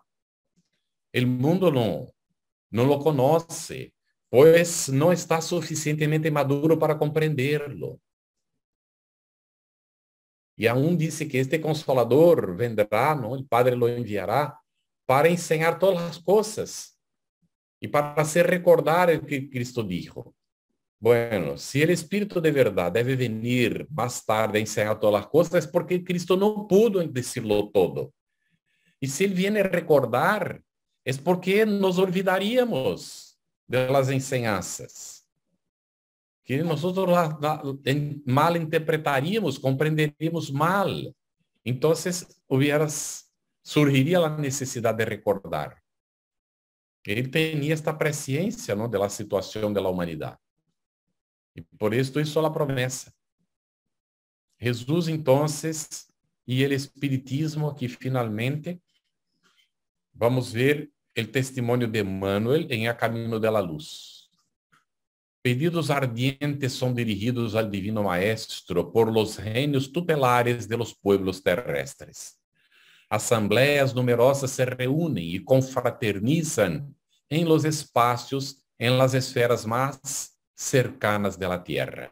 El mundo no lo conoce, pues no está suficientemente maduro para comprenderlo. Y aún dice que este consolador vendrá, ¿no? El Padre lo enviará para enseñar todas las cosas y para hacer recordar el que Cristo dijo. Bueno, si el Espíritu de verdad debe venir más tarde a enseñar todas las cosas, es porque Cristo no pudo decirlo todo. Y si Él viene a recordar, es porque nos olvidaríamos de las enseñanzas. Que nosotros mal interpretaríamos, comprenderíamos mal. Entonces, surgiría la necesidad de recordar. Él tenía esta presciencia, ¿no?, de la situación de la humanidad. Y por esto hizo la promesa. Jesús entonces y el espiritismo aquí finalmente, vamos a ver el testimonio de Emmanuel en A Camino de la Luz. Pedidos ardientes son dirigidos al Divino Maestro por los genios tutelares de los pueblos terrestres. Asambleas numerosas se reúnen y confraternizan en los espacios, en las esferas más cercanas de la tierra.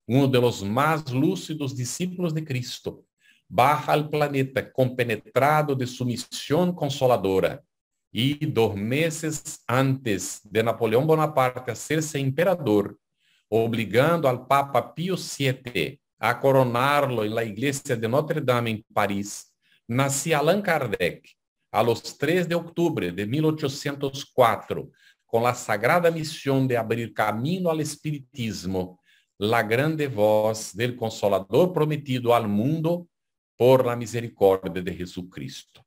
Uno de los más lúcidos discípulos de Cristo baja al planeta compenetrado de su misión consoladora y 2 meses antes de Napoleón Bonaparte hacerse emperador, obligando al Papa Pío VII a coronarlo en la iglesia de Notre Dame en París, nacía Allan Kardec a los 3 de octubre de 1804, con la sagrada misión de abrir camino al espiritismo, la grande voz del Consolador prometido al mundo por la misericordia de Jesucristo.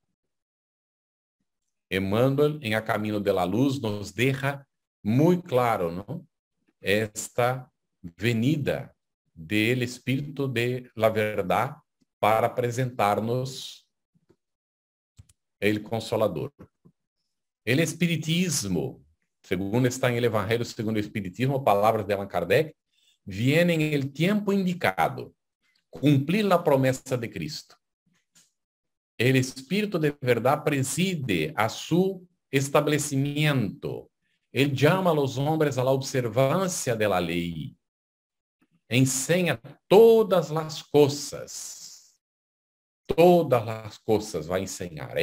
Emmanuel, en A Camino de la Luz, nos deja muy claro, ¿no?, esta venida del Espíritu de la verdad para presentarnos el Consolador. El espiritismo, según está en el Evangelio según el Espiritismo, palabras de Allan Kardec, viene en el tiempo indicado, cumplir la promesa de Cristo. El Espíritu de verdad preside a su establecimiento. Él llama a los hombres a la observancia de la ley. Enseña todas las cosas. Todas las cosas va a enseñar,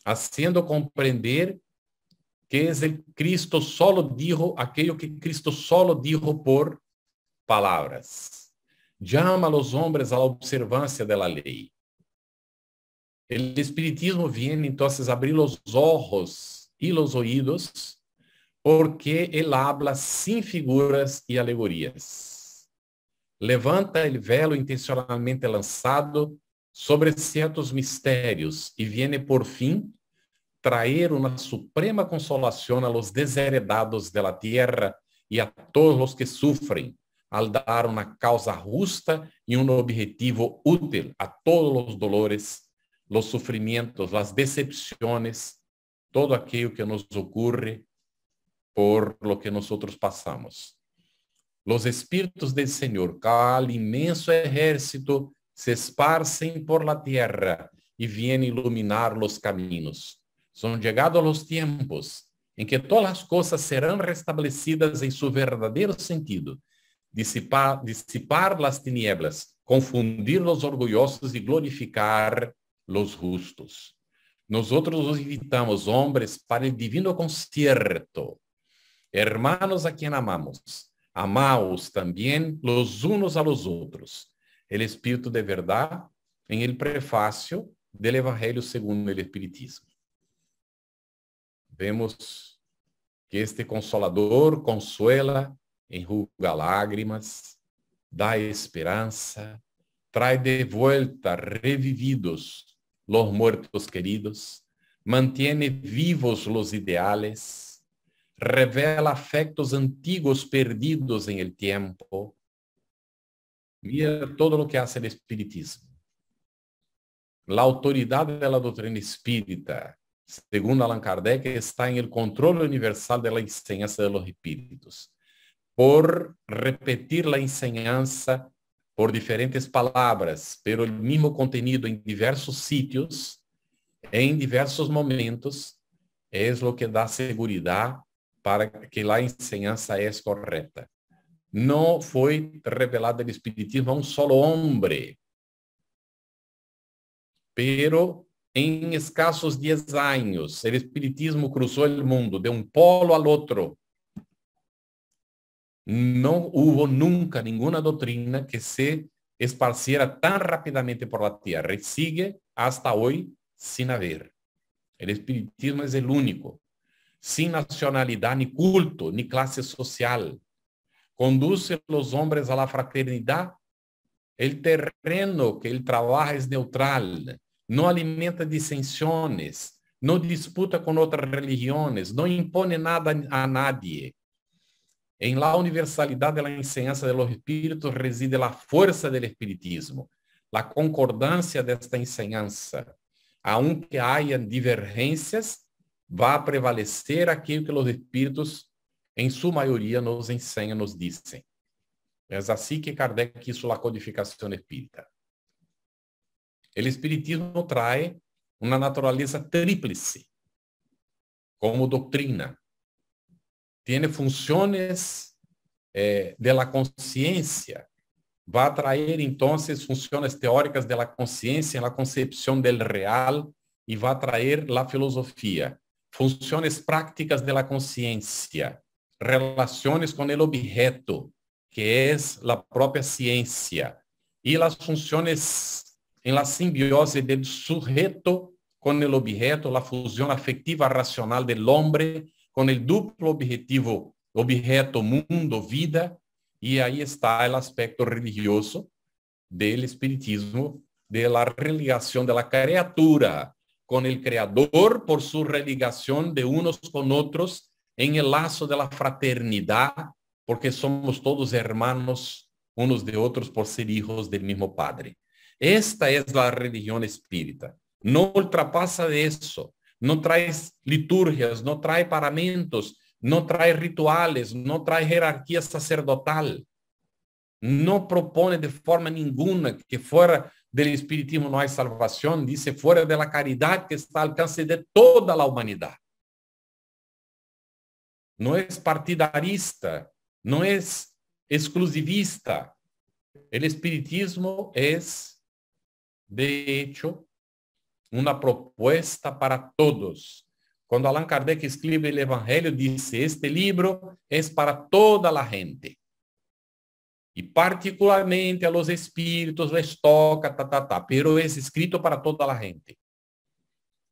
haciendo comprender que es el Cristo solo dijo aquello que Cristo solo dijo por palabras. llama a los hombres a la observancia de la ley. El espiritismo viene entonces a abrir los ojos y los oídos porque él habla sin figuras y alegorías. Levanta el velo intencionalmente lanzado sobre ciertos misterios y viene por fin traer una suprema consolación a los desheredados de la tierra y a todos los que sufren, al dar una causa justa y un objetivo útil a todos los dolores, los sufrimientos, las decepciones, todo aquello que nos ocurre por lo que nosotros pasamos. Los espíritus del Señor, cual inmenso ejército, se esparcen por la tierra y vienen a iluminar los caminos. Son llegados los tiempos en que todas las cosas serán restablecidas en su verdadero sentido. Disipar las tinieblas, confundir los orgullosos y glorificar los justos. Nosotros os invitamos, hombres, para el divino concierto. Hermanos a quien amamos, amaos también los unos a los otros. El Espíritu de verdad en el prefacio del Evangelio según el Espiritismo. Vemos que este Consolador consuela, enjuga lágrimas, dá esperanza, trae de vuelta revividos los muertos queridos, mantiene vivos los ideales, revela afectos antiguos perdidos en el tiempo. Mira todo lo que hace el espiritismo. La autoridad de la doctrina espírita, según Allan Kardec, está en el control universal de la enseñanza de los espíritus. Por repetir la enseñanza por diferentes palabras, pero el mismo contenido en diversos sitios, en diversos momentos, es lo que da seguridad para que la enseñanza es correcta. No fue revelado el espiritismo a un solo hombre, pero en escasos 10 años el espiritismo cruzó el mundo de un polo al otro. No hubo nunca ninguna doctrina que se esparciera tan rápidamente por la tierra y sigue hasta hoy sin haber. El espiritismo es el único, sin nacionalidad, ni culto, ni clase social. Conduce a los hombres a la fraternidad. El terreno que él trabaja es neutral, no alimenta disensiones, no disputa con otras religiones, no impone nada a nadie. En la universalidad de la enseñanza de los espíritus reside la fuerza del espiritismo, la concordancia de esta enseñanza. Aunque hayan divergencias, va a prevalecer aquello que los espíritus en su mayoría nos enseñan, nos dicen. Es así que Kardec hizo la codificación espírita. El espiritismo trae una naturaleza tríplice como doctrina. Tiene funciones de la conciencia. Va a traer entonces funciones teóricas de la conciencia en la concepción del real y va a traer la filosofía. Funciones prácticas de la conciencia. Relaciones con el objeto, que es la propia ciencia. Y las funciones en la simbiosis del sujeto con el objeto, la fusión afectiva racional del hombre con el duplo objetivo, objeto, mundo, vida, y ahí está el aspecto religioso del espiritismo, de la religación de la criatura con el creador por su religación de unos con otros en el lazo de la fraternidad, porque somos todos hermanos unos de otros por ser hijos del mismo Padre. Esta es la religión espírita. No ultrapasa de eso. No trae liturgias, no trae paramentos, no trae rituales, no trae jerarquía sacerdotal. No propone de forma ninguna que fuera del espiritismo no hay salvación. Dice, fuera de la caridad que está al alcance de toda la humanidad. No es partidarista, no es exclusivista. El espiritismo es, de hecho, una propuesta para todos. Cuando Allan Kardec escribe el Evangelio, dice, este libro es para toda la gente. y particularmente a los espíritus les toca, pero es escrito para toda la gente.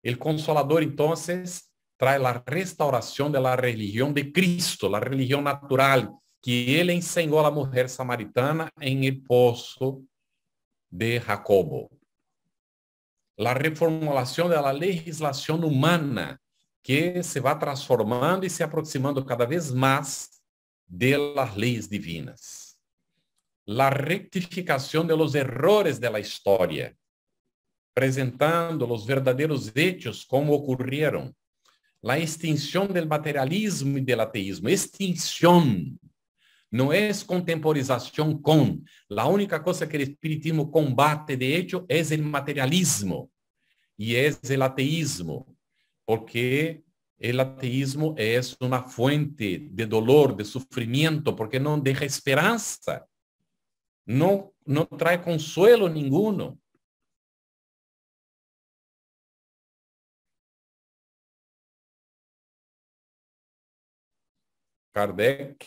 El Consolador, entonces, trae la restauración de la religión de Cristo, la religión natural que él enseñó a la mujer samaritana en el pozo de Jacobo. La reformulación de la legislación humana que se va transformando y se aproximando cada vez más de las leyes divinas. La rectificación de los errores de la historia, presentando los verdaderos hechos como ocurrieron. La extinción del materialismo y del ateísmo. Extinción. No es contemporización con. La única cosa que el espiritismo combate, de hecho, es el materialismo y es el ateísmo, porque el ateísmo es una fuente de dolor, de sufrimiento, porque no deja esperanza, no trae consuelo ninguno. Kardec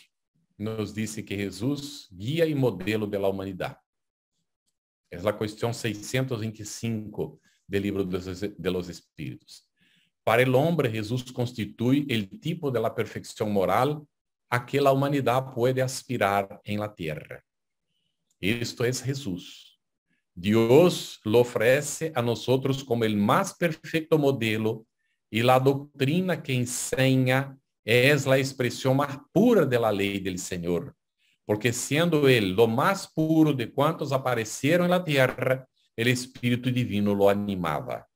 nos dice que Jesús guía y modelo de la humanidad. Es la cuestión 625 del libro de los Espíritus. Para el hombre, Jesús constituye el tipo de la perfección moral a que la humanidad puede aspirar en la tierra. Esto es Jesús. Dios lo ofrece a nosotros como el más perfecto modelo y la doctrina que enseña es la expresión más pura de la ley del Señor, porque siendo Él lo más puro de cuantos aparecieron en la tierra, el Espíritu Divino lo animaba.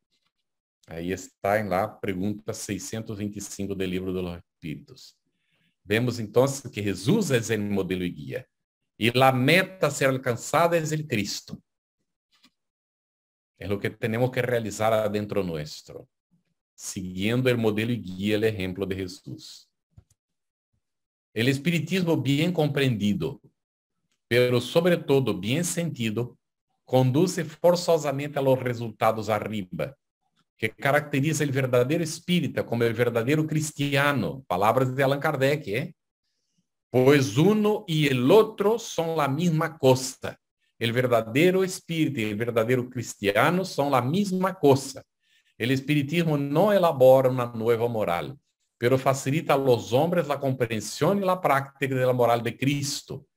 Ahí está en la pregunta 625 del libro de los Espíritus. Vemos entonces que Jesús es el modelo y guía, y la meta a ser alcanzada es el Cristo. Es lo que tenemos que realizar adentro nuestro, siguiendo el modelo y guía, el ejemplo de Jesús. El espiritismo bien comprendido, pero sobre todo bien sentido, conduce forzosamente a los resultados arriba, que caracteriza el verdadero espírita como el verdadero cristiano. Palabras de Allan Kardec, ¿eh? Pues uno y el otro son la misma cosa. El verdadero espírita y el verdadero cristiano son la misma cosa. El espiritismo no elabora una nueva moral, pero facilita a los hombres la comprensión y la práctica de la moral de Cristo,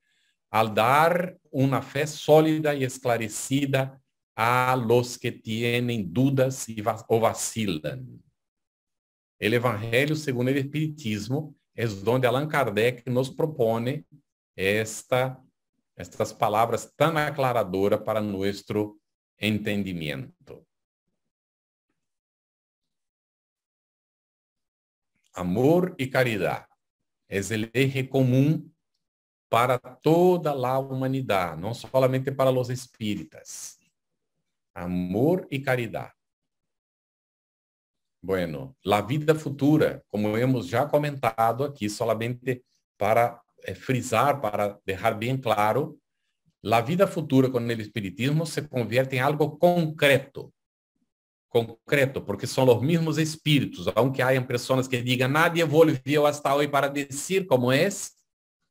al dar una fe sólida y esclarecida a los que tienen dudas o vacilan. El Evangelio, según el Espiritismo, es donde Allan Kardec nos propone estas palabras tan aclaradoras para nuestro entendimiento. Amor y caridad es el eje común para toda la humanidad, no solamente para los espíritas. Amor y caridad. Bueno, la vida futura, como hemos ya comentado aquí, solamente para frisar, para dejar bien claro, la vida futura con el espiritismo se convierte en algo concreto, porque son los mismos espíritus, aunque hayan personas que digan, nadie volvió hasta hoy para decir cómo es,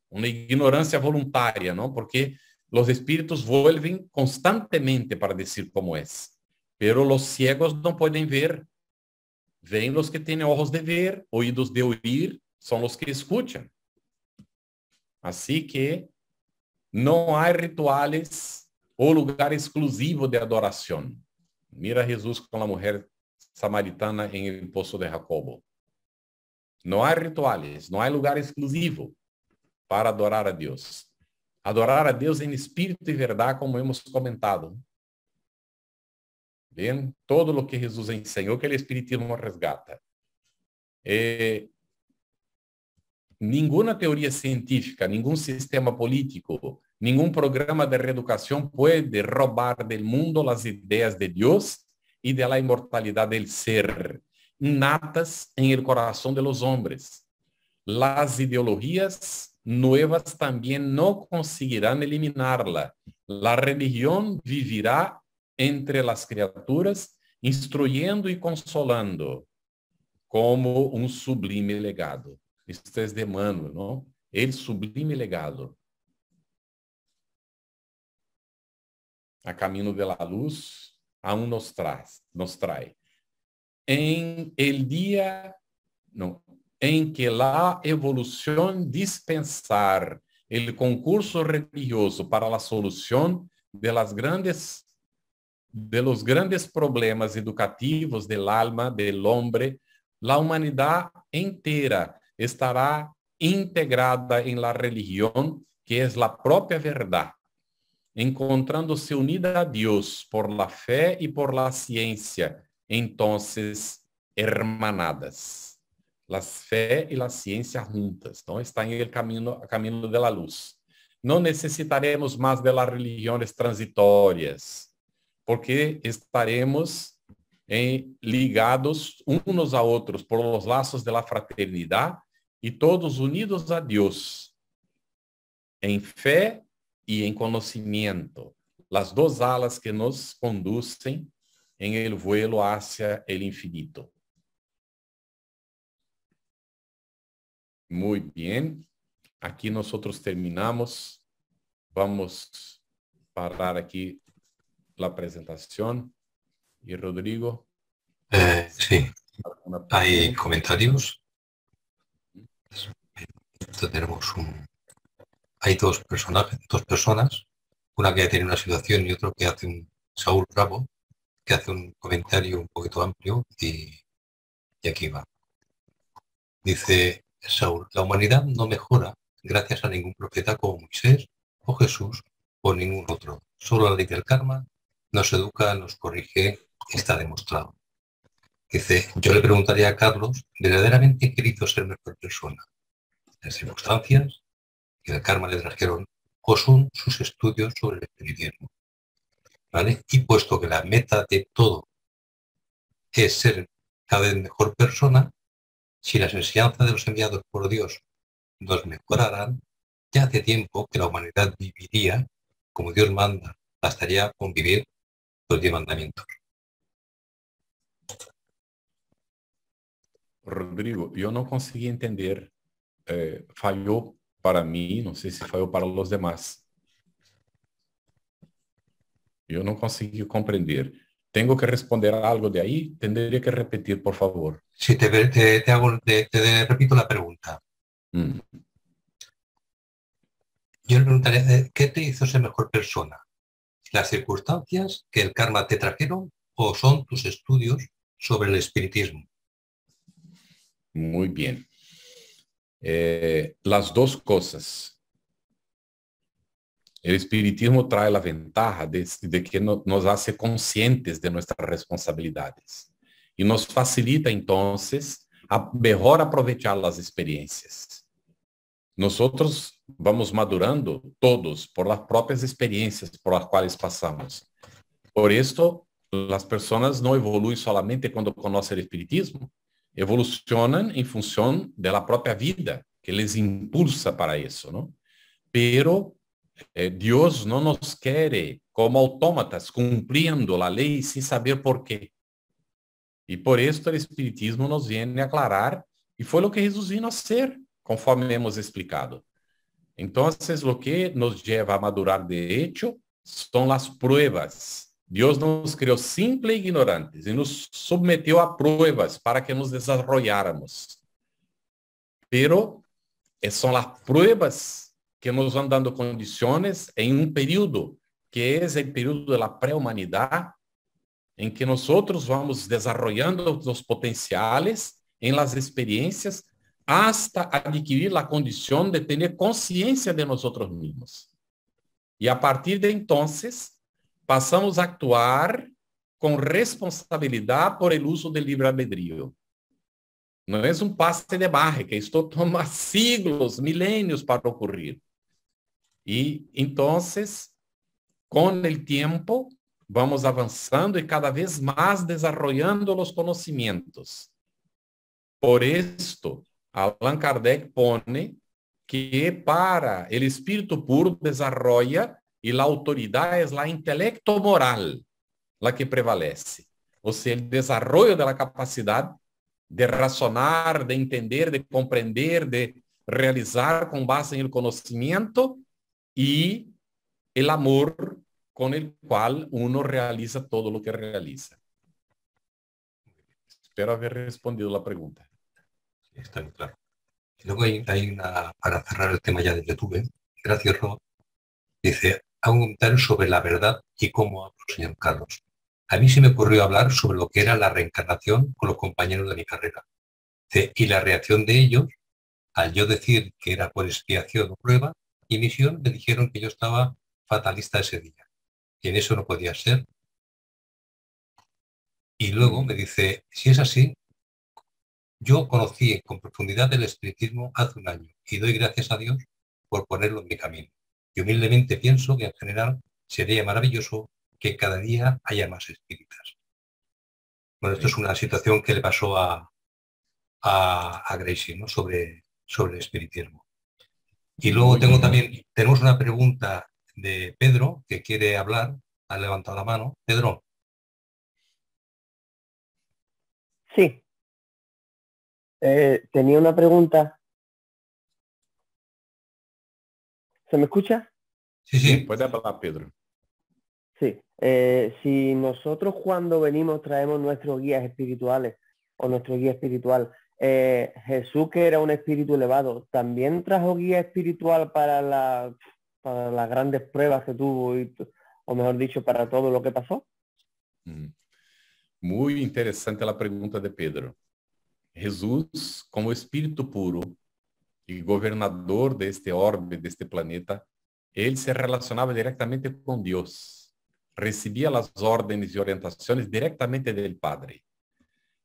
una ignorancia voluntaria, ¿no? Porque los espíritus vuelven constantemente para decir cómo es, pero los ciegos no pueden ver. Ven los que tienen ojos de ver, oídos de oír, son los que escuchan. Así que no hay rituales o lugar exclusivo de adoración. Mira a Jesús con la mujer samaritana en el pozo de Jacobo. No hay rituales, no hay lugar exclusivo para adorar a Dios. Adorar a Dios en espíritu y verdad, como hemos comentado. Bien, todo lo que Jesús enseñó, que el espiritismo resgata. Ninguna teoría científica, ningún sistema político, ningún programa de reeducación puede robar del mundo las ideas de Dios y de la inmortalidad del ser, innatas en el corazón de los hombres. Las ideologías nuevas también no conseguirán eliminarla. La religión vivirá entre las criaturas, instruyendo y consolando, como un sublime legado. Esto es de Emmanuel, ¿no? El sublime legado. a camino de la luz, aún nos trae. En el día, no, en que la evolución dispensar el concurso religioso para la solución de los grandes problemas educativos del alma del hombre, la humanidad entera estará integrada en la religión, que es la propia verdad, encontrándose unida a Dios por la fe y por la ciencia, entonces hermanadas. La fe y la ciencia juntas, ¿no? Están en el camino de la luz. No necesitaremos más de las religiones transitorias, porque estaremos ligados unos a otros por los lazos de la fraternidad y todos unidos a Dios en fe y en conocimiento, las dos alas que nos conducen en el vuelo hacia el infinito. Muy bien, aquí nosotros terminamos. Vamos a parar aquí la presentación. Y Rodrigo. Sí, hay comentarios. Hay dos personas, una que tiene una situación y otro que hace Saúl Bravo, que hace un comentario un poquito amplio y aquí va. Dice Saúl: la humanidad no mejora gracias a ningún profeta como Moisés o Jesús o ningún otro. Solo la ley del karma nos educa, nos corrige, está demostrado. Dice, yo le preguntaría a Carlos, ¿verdaderamente qué hizo ser mejor persona? ¿Las circunstancias que el karma le trajeron o son sus estudios sobre el espiritismo? ¿Vale? Y puesto que la meta de todo es ser cada vez mejor persona, si las enseñanzas de los enviados por Dios nos mejorarán, ya hace tiempo que la humanidad viviría como Dios manda, bastaría con vivir los 10 mandamientos. Rodrigo, yo no conseguí entender, falló para mí, no sé si falló para los demás. Yo no conseguí comprender. ¿Tengo que responder algo de ahí? Tendría que repetir, por favor. Sí, te repito la pregunta. Yo le preguntaré, ¿qué te hizo ser mejor persona? ¿Las circunstancias que el karma te trajeron o son tus estudios sobre el espiritismo? Muy bien. Las dos cosas. El espiritismo trae la ventaja de que nos hace conscientes de nuestras responsabilidades y nos facilita entonces a mejor aprovechar las experiencias. Nosotros vamos madurando todos por las propias experiencias por las cuales pasamos. Por esto, las personas no evoluyen solamente cuando conocen el espiritismo, evolucionan en función de la propia vida que les impulsa para eso, ¿no? Pero Dios no nos quiere como autómatas cumpliendo la ley sin saber por qué. Y por esto el espiritismo nos viene a aclarar, y fue lo que Jesús vino a hacer, conforme hemos explicado. Entonces, lo que nos lleva a madurar de hecho son las pruebas. Dios nos creó simples e ignorantes y nos sometió a pruebas para que nos desarrolláramos. Pero son las pruebas que nos van dando condiciones en un periodo que es el periodo de la prehumanidad, en que nosotros vamos desarrollando los potenciales en las experiencias hasta adquirir la condición de tener conciencia de nosotros mismos. Y a partir de entonces, pasamos a actuar con responsabilidad por el uso del libre albedrío. No es un pase de magia, que esto toma siglos, milenios para ocurrir. Y entonces, con el tiempo, vamos avanzando y cada vez más desarrollando los conocimientos. Por esto, Allan Kardec pone que para el espíritu puro desarrolla y la autoridad es la intelecto moral, la que prevalece. O sea, el desarrollo de la capacidad de razonar, de entender, de comprender, de realizar con base en el conocimiento y el amor con el cual uno realiza todo lo que realiza. Espero haber respondido la pregunta. Sí, está muy claro. Y luego hay una, para cerrar el tema ya de YouTube, gracias Rob, dice, hago un comentario sobre la verdad y cómo hablo, señor Carlos. A mí se me ocurrió hablar sobre lo que era la reencarnación con los compañeros de mi carrera. Dice, y la reacción de ellos, al yo decir que era por expiación o prueba y misión, me dijeron que yo estaba fatalista ese día. Y en eso no podía ser. Y luego me dice, si es así, yo conocí con profundidad el espiritismo hace un año y doy gracias a Dios por ponerlo en mi camino. Y humildemente pienso que en general sería maravilloso que cada día haya más espíritas. Bueno, esto es una situación que le pasó a Gracie, ¿no? Sobre el espiritismo. Y luego tenemos una pregunta de Pedro que quiere hablar, ha levantado la mano. Pedro. Sí. Tenía una pregunta. ¿Se me escucha? Sí. Puede hablar, Pedro. Sí. Si nosotros cuando venimos traemos nuestros guías espirituales o nuestro guía espiritual, Jesús, que era un espíritu elevado, ¿también trajo guía espiritual para las grandes pruebas que tuvo, o mejor dicho, para todo lo que pasó? Muy interesante la pregunta de Pedro. Jesús, como espíritu puro y gobernador de este orbe, de este planeta, él se relacionaba directamente con Dios. Recibía las órdenes y orientaciones directamente del Padre.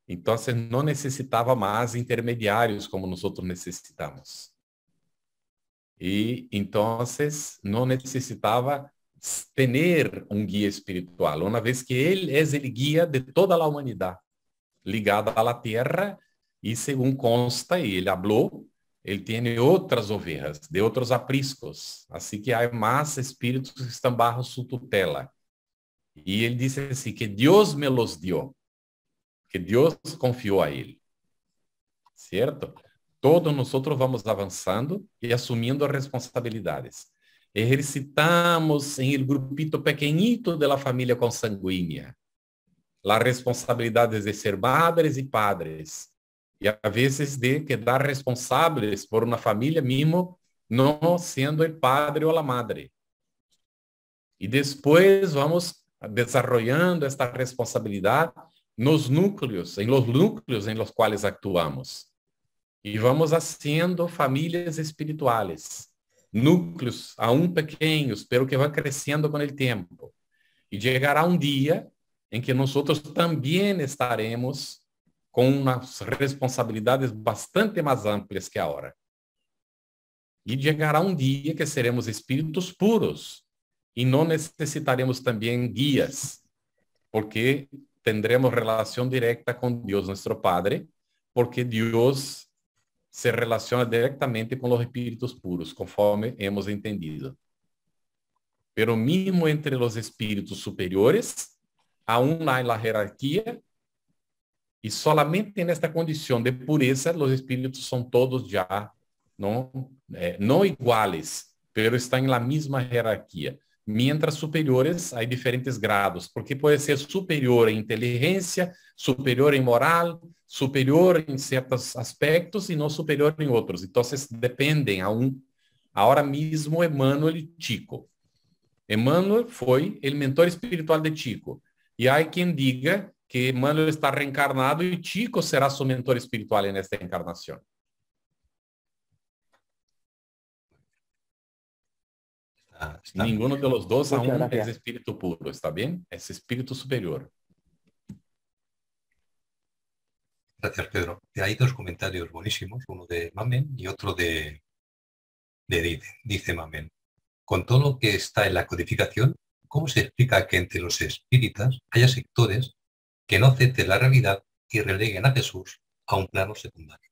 Entonces no necesitaba más intermediarios como nosotros necesitamos. Y entonces no necesitaba tener un guía espiritual, una vez que él es el guía de toda la humanidad, ligada a la tierra, y según consta, y él habló, él tiene otras ovejas, de otros apriscos, así que hay más espíritus que están bajo su tutela. Y él dice así, que Dios me los dio, que Dios confió a él, ¿cierto? Todos nosotros vamos avanzando y asumiendo responsabilidades. Ejercitamos en el grupito pequeñito de la familia consanguínea las responsabilidades de ser madres y padres, y a veces de quedar responsables por una familia mismo, no siendo el padre o la madre. Y después vamos desarrollando esta responsabilidad nos núcleos, en los cuales actuamos. Y vamos haciendo familias espirituales, núcleos aún pequeños, pero que van creciendo con el tiempo. Y llegará un día en que nosotros también estaremos con unas responsabilidades bastante más amplias que ahora. Y llegará un día que seremos espíritus puros y no necesitaremos también guías, porque tendremos relación directa con Dios nuestro Padre, porque Dios se relaciona directamente con los espíritus puros, conforme hemos entendido. Pero mismo entre los espíritus superiores, aún hay la jerarquía, y solamente en esta condición de pureza los espíritus son todos ya no iguales, pero están en la misma jerarquía. Mientras superiores hay diferentes grados, porque puede ser superior en inteligencia, superior en moral, superior en ciertos aspectos y no superior en otros. Entonces dependen aún. Ahora mismo Emmanuel y Chico. Emmanuel foi el mentor espiritual de Chico. E há quem diga que Emmanuel está reencarnado e Chico será su mentor espiritual en esta encarnación. Ninguno de los dos aún es espíritu puro, ¿está bien? Es espíritu superior. Gracias, Pedro. Hay dos comentarios buenísimos, uno de Mamen y otro de dice Mamen. Con todo lo que está en la codificación, ¿cómo se explica que entre los espíritas haya sectores que no acepten la realidad y releguen a Jesús a un plano secundario?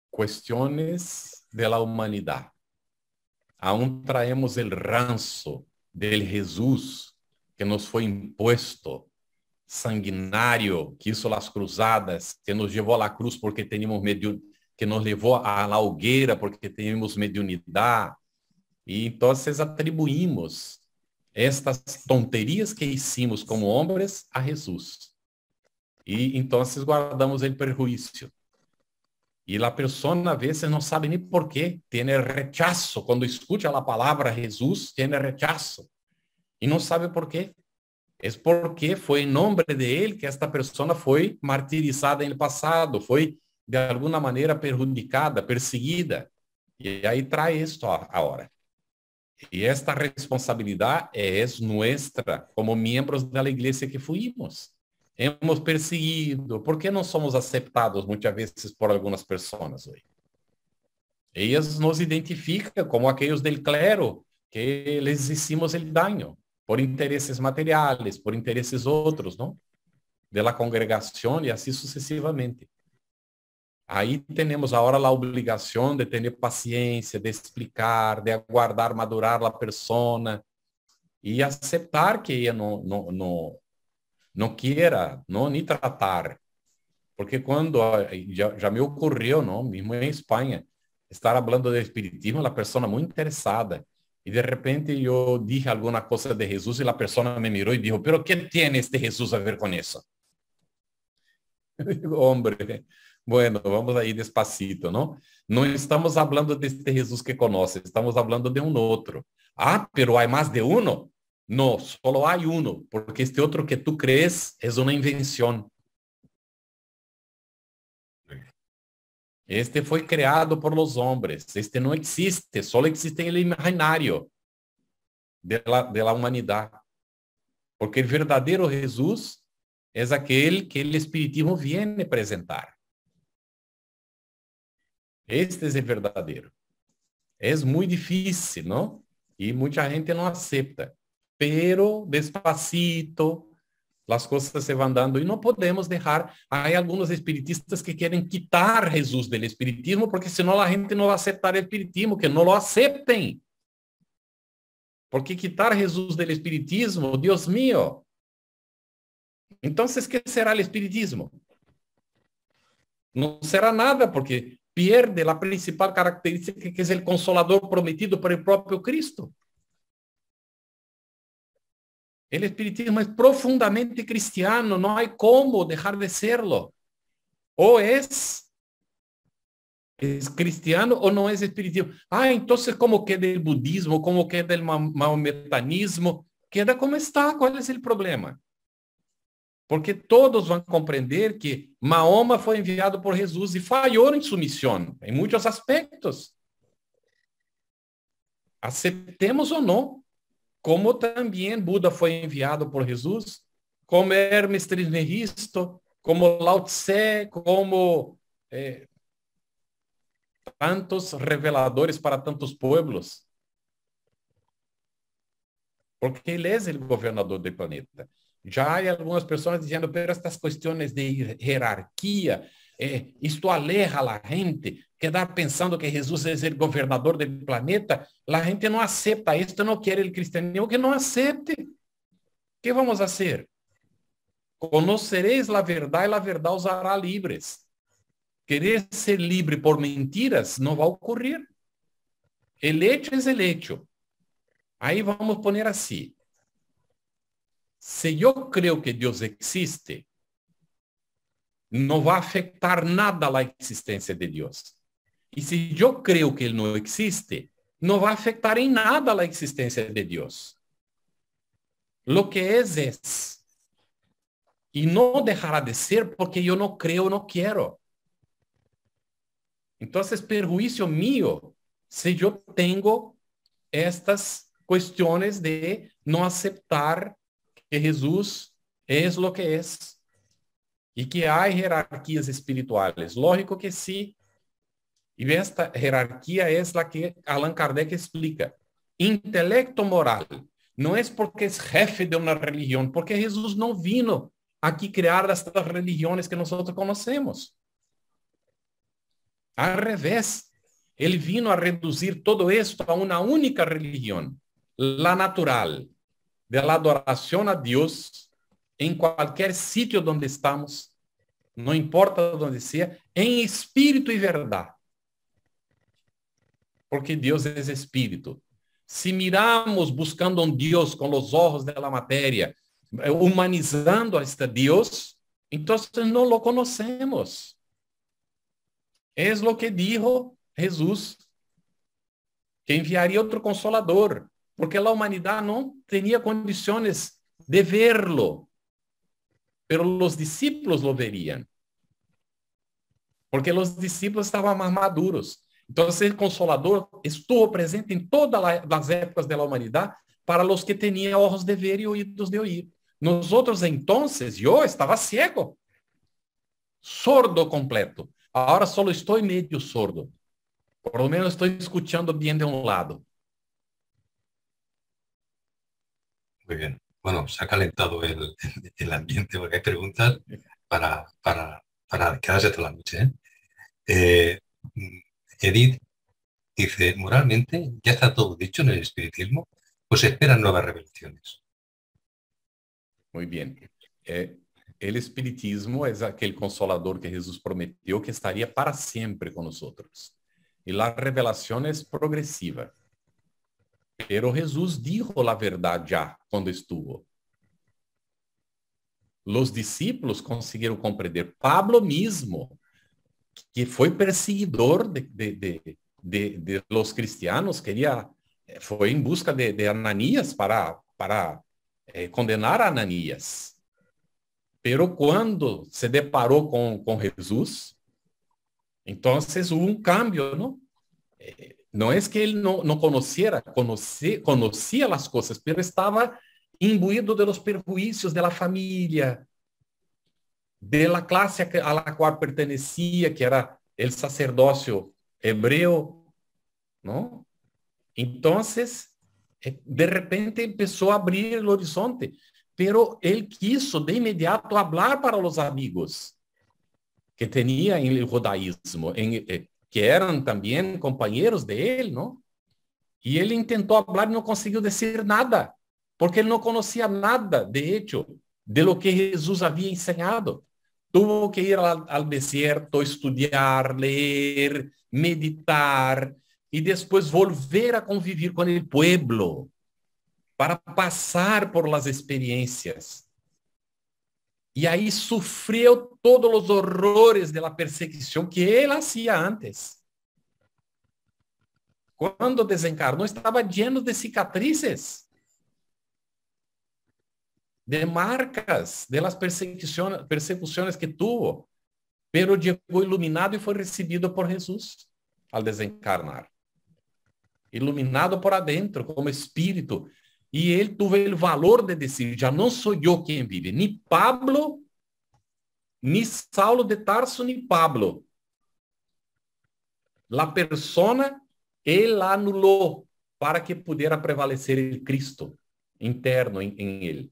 Cuestiones de la humanidad. Aún traemos el ranzo del Jesús que nos fue impuesto, sanguinario, que hizo las cruzadas, que nos llevó a la cruz porque teníamos que nos llevó a la hoguera porque teníamos mediunidad, Y entonces atribuimos estas tonterias que hicimos como hombres a Jesús. Y entonces guardamos el perjuicio. Y la persona a veces no sabe ni por qué. Tiene rechazo. Cuando escucha la palabra Jesús, tiene rechazo. Y no sabe por qué. Es porque fue en nombre de él que esta persona fue martirizada en el pasado, fue de alguna manera perjudicada, perseguida. Y ahí trae esto ahora. Y esta responsabilidad es nuestra como miembros de la iglesia que fuimos. Hemos perseguido. ¿Por qué no somos aceptados muchas veces por algunas personas hoy? Ellas nos identifican como aquellos del clero que les hicimos el daño por intereses materiales, por intereses otros, ¿no? De la congregación y así sucesivamente. Ahí tenemos ahora la obligación de tener paciencia, de explicar, de aguardar madurar la persona y aceptar que ella no quiera, ¿no? Ni tratar. Porque cuando ya me ocurrió, ¿no? Mismo en España, estar hablando de espiritismo, la persona muy interesada. Y de repente yo dije alguna cosa de Jesús y la persona me miró y dijo, ¿pero qué tiene este Jesús a ver con eso? Digo, hombre, bueno, vamos ahí despacito, ¿no? No estamos hablando de este Jesús que conoce, estamos hablando de un otro. Ah, pero hay más de uno. No, solo hay uno, porque este otro que tú crees es una invención. Este fue creado por los hombres. Este no existe, solo existe en el imaginario de la humanidad. Porque el verdadero Jesús es aquel que el espiritismo viene a presentar. Este es el verdadero. Es muy difícil, ¿no? Y mucha gente no acepta. Pero despacito, las cosas se van dando y no podemos dejar. Hay algunos espiritistas que quieren quitar Jesús del espiritismo porque si no la gente no va a aceptar el espiritismo, que no lo acepten. Porque quitar Jesús del espiritismo, Dios mío. Entonces, ¿qué será el espiritismo? No será nada porque pierde la principal característica que es el consolador prometido por el propio Cristo. El espiritismo es profundamente cristiano, no hay cómo dejar de serlo. O es cristiano o no es espiritismo. Ah, entonces, ¿cómo queda el budismo? ¿Cómo queda el maometanismo? Queda como está. ¿Cuál es el problema? Porque todos van a comprender que Mahoma fue enviado por Jesús y falló en su misión, en muchos aspectos. Aceptemos o no, como también Buda fue enviado por Jesús, como Hermes Trismegisto, como Lao Tse, como tantos reveladores para tantos pueblos. Porque él es el gobernador del planeta. Ya hay algunas personas diciendo, pero estas cuestiones de jerarquía, esto aleja a la gente, quedar pensando que Jesús es el gobernador del planeta, la gente no acepta esto, no quiere el cristianismo, que no acepte. ¿Qué vamos a hacer? Conoceréis la verdad y la verdad os hará libres. Querer ser libre por mentiras no va a ocurrir. El hecho es el hecho. Ahí vamos a poner así. Si yo creo que Dios existe, no va a afectar nada la existencia de Dios. Y si yo creo que Él no existe, no va a afectar en nada la existencia de Dios. Lo que es. Y no dejará de ser porque yo no creo, no quiero. Entonces, perjuicio mío si yo tengo estas cuestiones de no aceptar que Jesús es lo que es y que hay jerarquías espirituales. Lógico que sí. Y esta jerarquía es la que Allan Kardec explica. Intelecto moral. No es porque es jefe de una religión, porque Jesús no vino aquí crear estas religiones que nosotros conocemos. Al revés, él vino a reducir todo esto a una única religión, la natural, de la adoración a Dios en cualquier sitio donde estamos, no importa donde sea, en espíritu y verdad. Porque Dios es espíritu. Si miramos buscando un Dios con los ojos de la materia, humanizando a este Dios, entonces no lo conocemos. Es lo que dijo Jesús, que enviaría otro consolador, porque la humanidad no tenía condiciones de verlo, pero los discípulos lo verían, porque los discípulos estaban más maduros. Entonces el Consolador estuvo presente en todas las épocas de la humanidad para los que tenían ojos de ver y oídos de oír. Nosotros entonces, yo estaba ciego, sordo completo. Ahora solo estoy medio sordo. Por lo menos estoy escuchando bien de un lado. Muy bien. Bueno, se ha calentado el ambiente porque hay preguntas para quedarse toda la noche, ¿eh? Edith dice, moralmente ya está todo dicho en el espiritismo, pues esperan nuevas revelaciones. Muy bien. El espiritismo es aquel consolador que Jesús prometió que estaría para siempre con nosotros. Y la revelación es progresiva. Pero Jesús dijo la verdad ya cuando estuvo. Los discípulos consiguieron comprender. Pablo mismo, que fue perseguidor de los cristianos, fue en busca de Ananías para condenar a Ananías. Pero cuando se deparó con Jesús, entonces hubo un cambio, ¿no? No es que él no conocía las cosas, pero estaba imbuido de los perjuicios de la familia, de la clase a la cual pertenecía, que era el sacerdocio hebreo, ¿no? Entonces, de repente empezó a abrir el horizonte, pero él quiso de inmediato hablar para los amigos que tenía en el judaísmo, que eran también compañeros de él, ¿no? Y él intentó hablar y no consiguió decir nada, porque él no conocía nada, de hecho, de lo que Jesús había enseñado. Tuvo que ir al desierto, estudiar, leer, meditar, y después volver a convivir con el pueblo para pasar por las experiencias. Y ahí sufrió todos los horrores de la persecución que él hacía antes. Cuando desencarnó estaba lleno de cicatrices, de marcas, de las persecuciones que tuvo. Pero llegó iluminado y fue recibido por Jesús al desencarnar. Iluminado por adentro, como espíritu. Y él tuvo el valor de decir, ya no soy yo quien vive, ni Pablo, ni Saulo de Tarso, ni Pablo. La persona, él la anuló para que pudiera prevalecer el Cristo interno en él.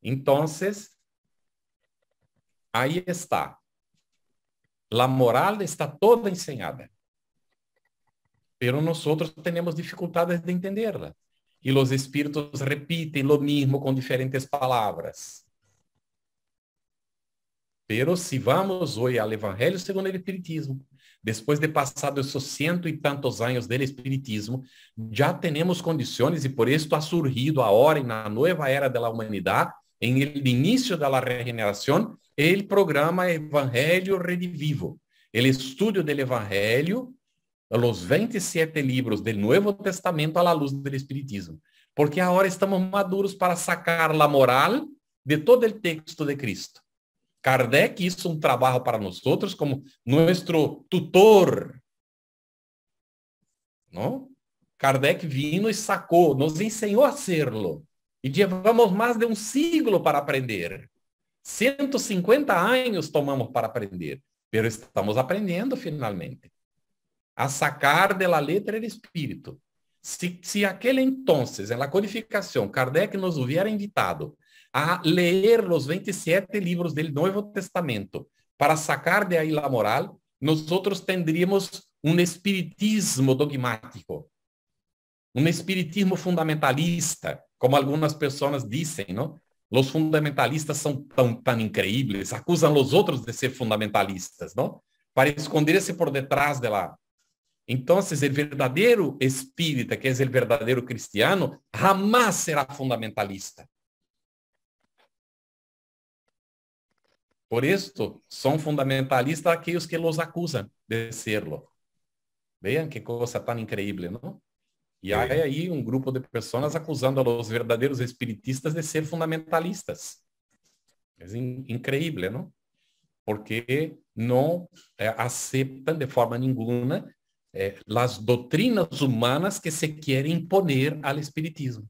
Entonces, ahí está. La moral está toda enseñada. Pero nosotros tenemos dificultades de entenderla. Y los espíritus repiten lo mismo con diferentes palabras. Pero si vamos hoy al Evangelio según el Espiritismo, después de pasado esos 100 y tantos años del Espiritismo, ya tenemos condiciones y por esto ha surgido ahora en la nueva era de la humanidad, en el inicio de la regeneración, el programa Evangelio Redivivo, el estudio del Evangelio, los 27 libros del Nuevo Testamento a la luz del Espiritismo, porque ahora estamos maduros para sacar la moral de todo el texto de Cristo. Kardec hizo un trabajo para nosotros como nuestro tutor, ¿no? Kardec vino y sacó, nos enseñó a hacerlo. Y llevamos más de un siglo para aprender. 150 años tomamos para aprender, pero estamos aprendiendo finalmente a sacar de la letra el espíritu. Si aquel entonces, en la codificación, Kardec nos hubiera invitado a leer los 27 libros del Nuevo Testamento para sacar de ahí la moral, nosotros tendríamos un espiritismo dogmático, un espiritismo fundamentalista, como algunas personas dicen, ¿no? Los fundamentalistas son tan increíbles, acusan a los otros de ser fundamentalistas, ¿no? Para esconderse por detrás de Entonces, el verdadero espírita, que es el verdadero cristiano, jamás será fundamentalista. Por esto, son fundamentalistas aquellos que los acusan de serlo. Vean qué cosa tan increíble, ¿no? Y hay ahí un grupo de personas acusando a los verdaderos espiritistas de ser fundamentalistas. Es increíble, ¿no? Porque no aceptan de forma ninguna las doutrinas humanas que se quieren imponer al espiritismo.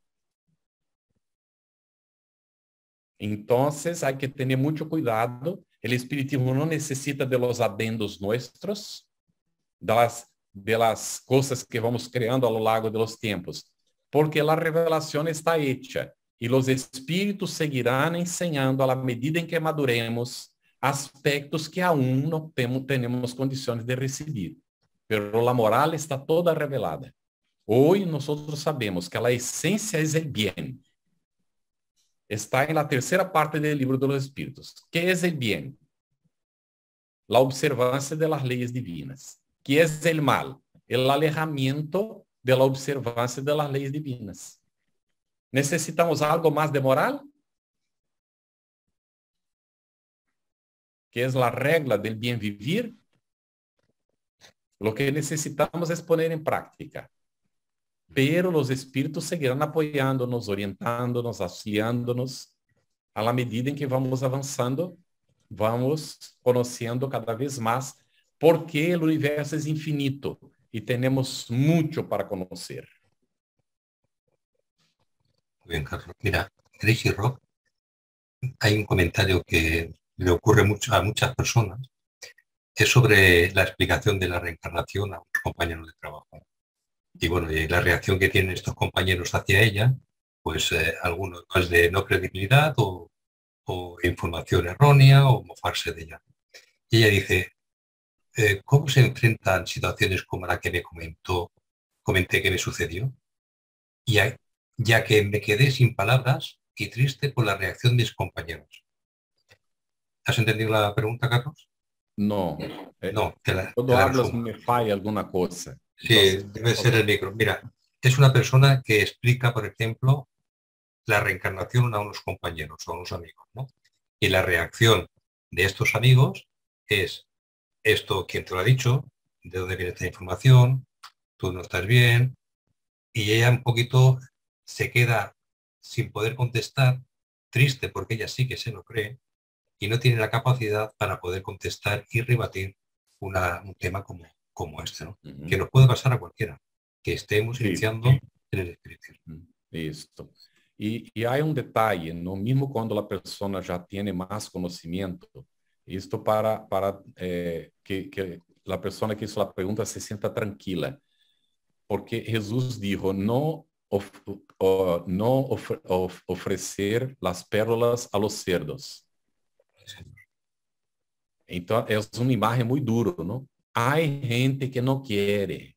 Entonces hay que tener mucho cuidado. El espiritismo no necesita de los adendos nuestros, de las cosas que vamos creando a lo largo de los tiempos, porque la revelación está hecha y los espíritus seguirán enseñando a la medida en que maduremos aspectos que aún no tenemos condiciones de recibir. Pero la moral está toda revelada. Hoy nosotros sabemos que la esencia es el bien. Está en la tercera parte del libro de los espíritus. ¿Qué es el bien? La observancia de las leyes divinas. ¿Qué es el mal? El alejamiento de la observancia de las leyes divinas. ¿Necesitamos algo más de moral? ¿Qué es la regla del bien vivir? Lo que necesitamos es poner en práctica. Pero los espíritus seguirán apoyándonos, orientándonos, auxiliándonos a la medida en que vamos avanzando, vamos conociendo cada vez más, porque el universo es infinito y tenemos mucho para conocer. Muy bien, Carlos. Mira, Gracie Rock, hay un comentario que le ocurre mucho a muchas personas, es sobre la explicación de la reencarnación a unos compañeros de trabajo. Y bueno, y la reacción que tienen estos compañeros hacia ella, pues algunos más de no credibilidad o información errónea o mofarse de ella. Y ella dice, ¿cómo se enfrentan situaciones como la que me comenté que me sucedió? Y ya que me quedé sin palabras y triste por la reacción de mis compañeros. ¿Has entendido la pregunta, Carlos? No. No, Cuando hablas me falla alguna cosa. Sí, entonces, debe ser el micro. Mira, es una persona que explica, por ejemplo, la reencarnación a unos compañeros o a unos amigos, ¿no? Y la reacción de estos amigos es, esto, ¿quién te lo ha dicho? ¿De dónde viene esta información? Tú no estás bien. Y ella un poquito se queda sin poder contestar, triste porque ella sí que se lo cree y no tiene la capacidad para poder contestar y rebatir un tema como este, ¿no? Uh-huh. Que nos puede pasar a cualquiera, que estemos iniciando en el espiritismo. Listo. Y hay un detalle, ¿no? Mismo cuando la persona ya tiene más conocimiento, esto para que la persona que hizo la pregunta se sienta tranquila, porque Jesús dijo, no ofrecer las pérolas a los cerdos. Entonces es una imagen muy dura, ¿no? Hay gente que no quiere,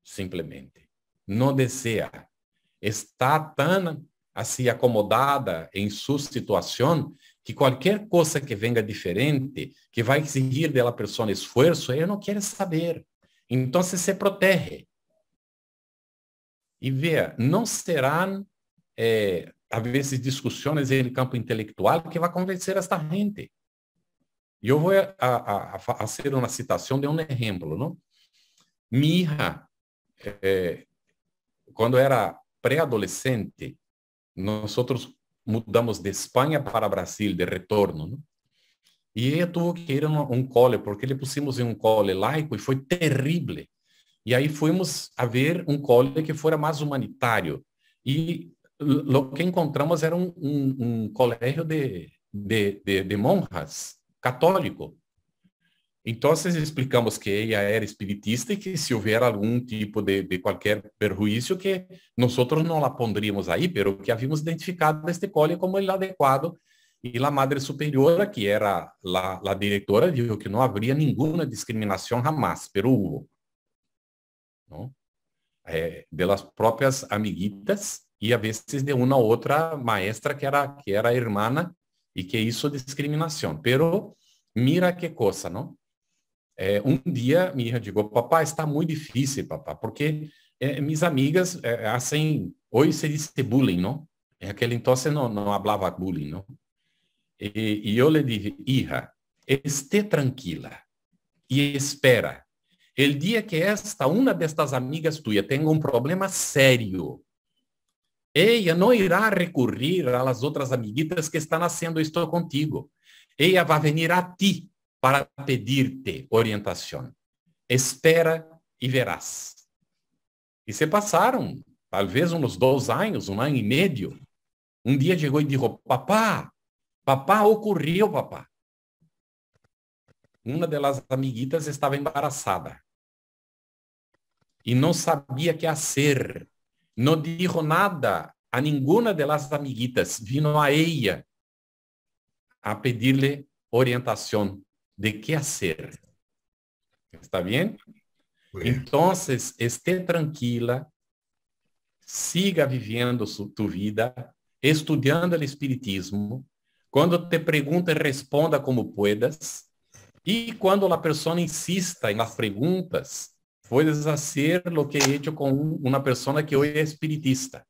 simplemente, no desea, está tan así acomodada en su situación que cualquier cosa que venga diferente, que va a exigir de la persona esfuerzo, ella no quiere saber. Entonces se protege. Y vea, no serán a veces discusiones en el campo intelectual que va a convencer a esta gente. Yo voy a hacer una citación de un ejemplo, ¿no? Mi hija, cuando era preadolescente, nosotros mudamos de España para Brasil, de retorno, ¿no? Y ella tuvo que ir a un cole, porque le pusimos en un cole laico y fue terrible. Y ahí fuimos a ver un cole que fuera más humanitario. Y lo que encontramos era un colegio de monjas católico. Entonces explicamos que ella era espiritista y que si hubiera algún tipo de cualquier perjuicio que nosotros no la pondríamos ahí, pero que habíamos identificado este cole como el adecuado. Y la madre superiora, que era la directora, dijo que no habría ninguna discriminación jamás, pero hubo, ¿no? De las propias amiguitas y a veces de una otra maestra que era hermana y que hizo discriminación. Pero mira qué cosa, ¿no? Um dia minha hija dijo, papá, está muy difícil, papá, porque mis amigas hacen, hoy se dice bullying, ¿no? En aquel entonces no hablaba bullying, ¿no? Y yo le dije, hija, esté tranquila y espera. El día que una de estas amigas tuyas tenga un problema serio, ella no irá a recurrir a las otras amiguitas que están haciendo esto contigo. Ella va a venir a ti para pedirte orientación. Espera y verás. Y se pasaron, tal vez unos 2 años, 1 año y medio. Un día llegó y dijo, papá, ocurrió, papá. Una de las amiguitas estaba embarazada y no sabía qué hacer. No dijo nada a ninguna de las amiguitas. Vino a ella a pedirle orientación de qué hacer. ¿Está bien? Entonces, esté tranquila, siga viviendo tu vida, estudiando el espiritismo. Cuando te pregunten, responda como puedas. Y cuando la persona insista en las preguntas, puedes hacer lo que he hecho con una persona que hoy es espiritista.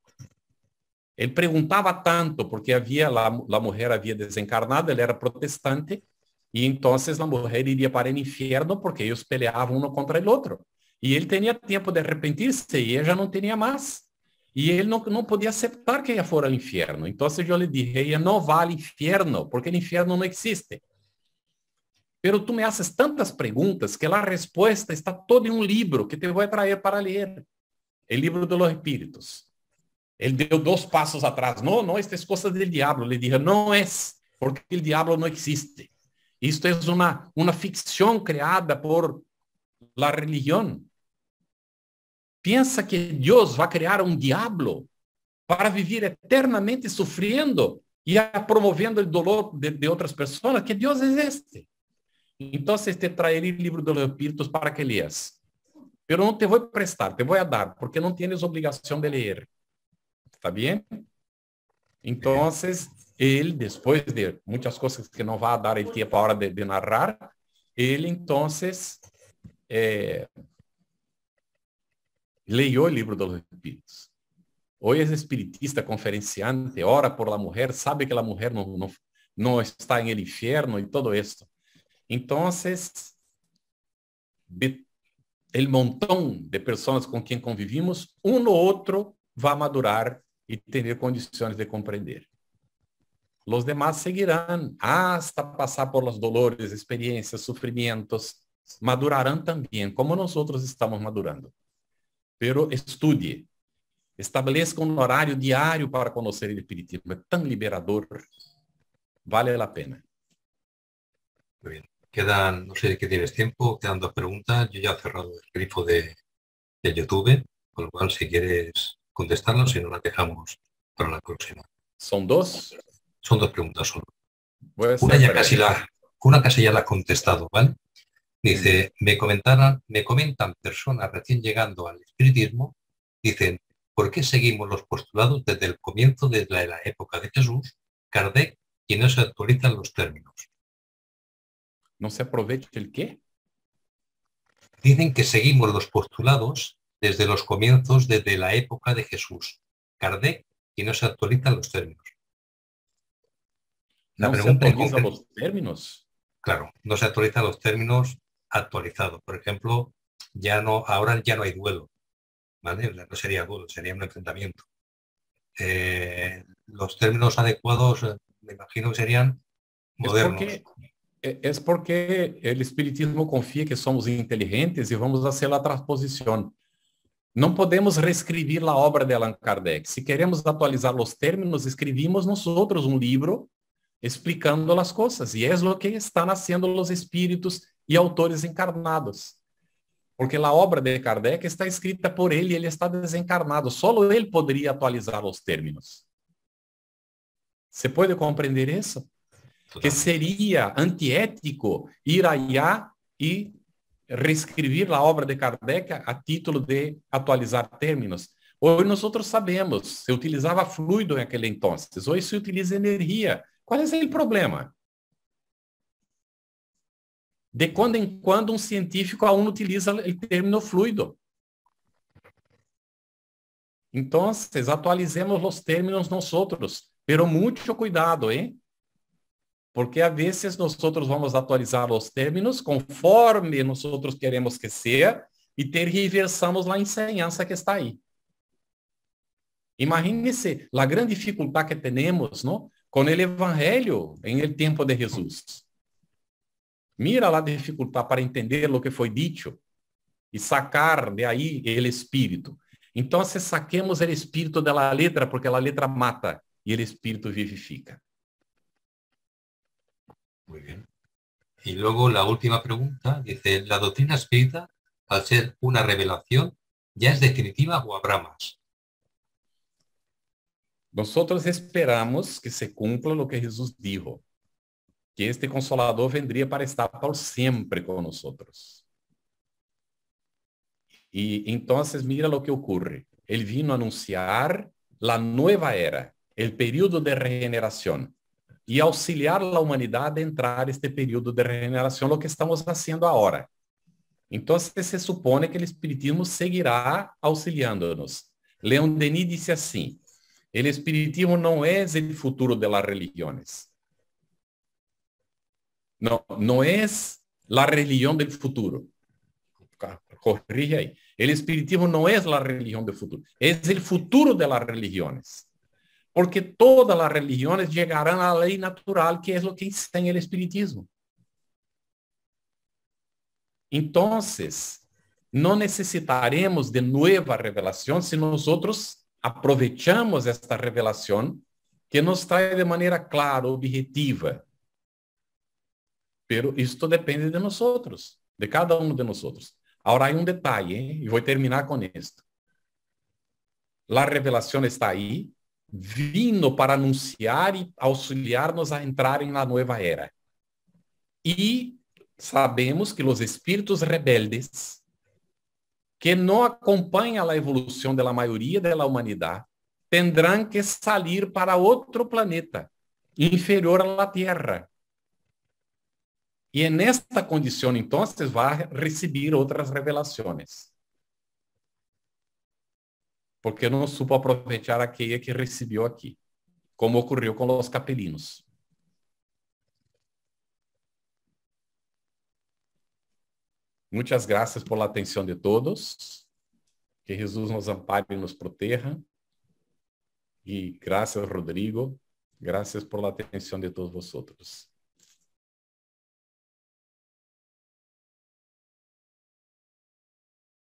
Él preguntaba tanto porque la mujer había desencarnado, él era protestante, y entonces la mujer iría para el infierno porque ellos peleaban uno contra el otro. Y él tenía tiempo de arrepentirse y ella no tenía más. Y él no podía aceptar que ella fuera al infierno. Entonces yo le dije, ella no va al infierno porque el infierno no existe. Pero tú me haces tantas preguntas que la respuesta está toda en un libro que te voy a traer para leer. El libro de los espíritus. Él dio 2 pasos atrás. No, esta es cosa del diablo. Le dije, no es, porque el diablo no existe. Esto es una ficción creada por la religión. Piensa que Dios va a crear un diablo para vivir eternamente sufriendo y promoviendo el dolor de otras personas. ¿Qué Dios es este? Entonces te traeré el libro de los espíritus para que leas. Pero no te voy a prestar, te voy a dar, porque no tienes obligación de leer. ¿Está bien? Entonces, él, después de muchas cosas que no va a dar el tiempo ahora de narrar, él entonces leyó el libro de los espíritus. Hoy es espiritista, conferenciante, ora por la mujer, sabe que la mujer no está en el infierno y todo esto. Entonces, el montón de personas con quien convivimos, uno u otro va a madurar y tener condiciones de comprender. Los demás seguirán hasta pasar por los dolores, experiencias, sufrimientos. Madurarán también, como nosotros estamos madurando. Pero estudie. Estabelezca un horario diario para conocer el espiritismo. Es tan liberador. Vale la pena. Muy bien. Quedan, no sé de qué tienes tiempo, quedan 2 preguntas. Yo ya he cerrado el grifo de YouTube, con lo cual si quieres contestarlas, si no las dejamos para la próxima. ¿Son 2? Son 2 preguntas solo. Una casi ya la has contestado, ¿vale? Dice, me comentan personas recién llegando al espiritismo, dicen, ¿por qué seguimos los postulados desde el comienzo, desde la época de Jesús, Kardec, y no se actualizan los términos? ¿No se aprovecha el qué? Dicen que seguimos los postulados desde los comienzos, desde la época de Jesús, Kardec, y no se actualizan los términos. La pregunta ¿No se actualizan los términos? Claro, no se actualizan los términos actualizados. Por ejemplo, ahora ya no hay duelo, ¿vale? No sería duelo, sería un enfrentamiento. Los términos adecuados, me imagino que serían modernos. Es porque el espiritismo confía que somos inteligentes y vamos a hacer la transposición. No podemos reescribir la obra de Allan Kardec. Si queremos actualizar los términos, escribimos nosotros un libro explicando las cosas. Y es lo que están haciendo los espíritus y autores encarnados. Porque la obra de Kardec está escrita por él y él está desencarnado. Solo él podría actualizar los términos. ¿Se puede comprender eso? Que sería antiético ir allá y reescribir la obra de Kardec a título de actualizar términos. Hoy nosotros sabemos, se utilizaba fluido en aquel entonces, hoy se utiliza energía. ¿Cuál es el problema? De quando em quando, um científico aún utiliza o término fluido. Então, atualizemos os términos nosotros, pero muito cuidado, hein? Porque a vezes nós vamos atualizar os términos conforme nós queremos que seja e tergiversamos a enseñança que está aí. Imagine-se a grande dificuldade que temos, não, com o evangelho em el tempo de Jesus. Mira a dificuldade para entender o que foi dito e sacar de aí o espírito. Então, saquemos o espírito da letra, porque a letra mata e o espírito vivifica. Muy bien. Y luego la última pregunta dice, ¿la doctrina espírita, al ser una revelación, ya es definitiva o habrá más? Nosotros esperamos que se cumpla lo que Jesús dijo, que este Consolador vendría para estar por siempre con nosotros. Y entonces mira lo que ocurre. Él vino a anunciar la nueva era, el periodo de regeneración, y auxiliar a la humanidad a entrar este periodo de regeneración, lo que estamos haciendo ahora. Entonces se supone que el Espiritismo seguirá auxiliándonos. Leon Denis dice así, el Espiritismo no es el futuro de las religiones. No es la religión del futuro. Corrige ahí. El Espiritismo no es la religión del futuro, es el futuro de las religiones. Porque todas las religiones llegarán a la ley natural, que es lo que enseña el Espiritismo. Entonces, no necesitaremos de nueva revelación si nosotros aprovechamos esta revelación que nos trae de manera clara, objetiva. Pero esto depende de nosotros, de cada uno de nosotros. Ahora hay un detalle, y voy a terminar con esto. La revelación está ahí, vino para anunciar y auxiliarnos a entrar en la nueva era. Y sabemos que los espíritus rebeldes, que no acompañan la evolución de la mayoría de la humanidad, tendrán que salir para otro planeta, inferior a la Tierra. Y en esta condición, entonces, va a recibir otras revelaciones. Porque no supo aprovechar aquella que recibió aquí, como ocurrió con los capelinos. Muchas gracias por la atención de todos. Que Jesús nos ampare y nos proteja. Y gracias, Rodrigo. Gracias por la atención de todos vosotros.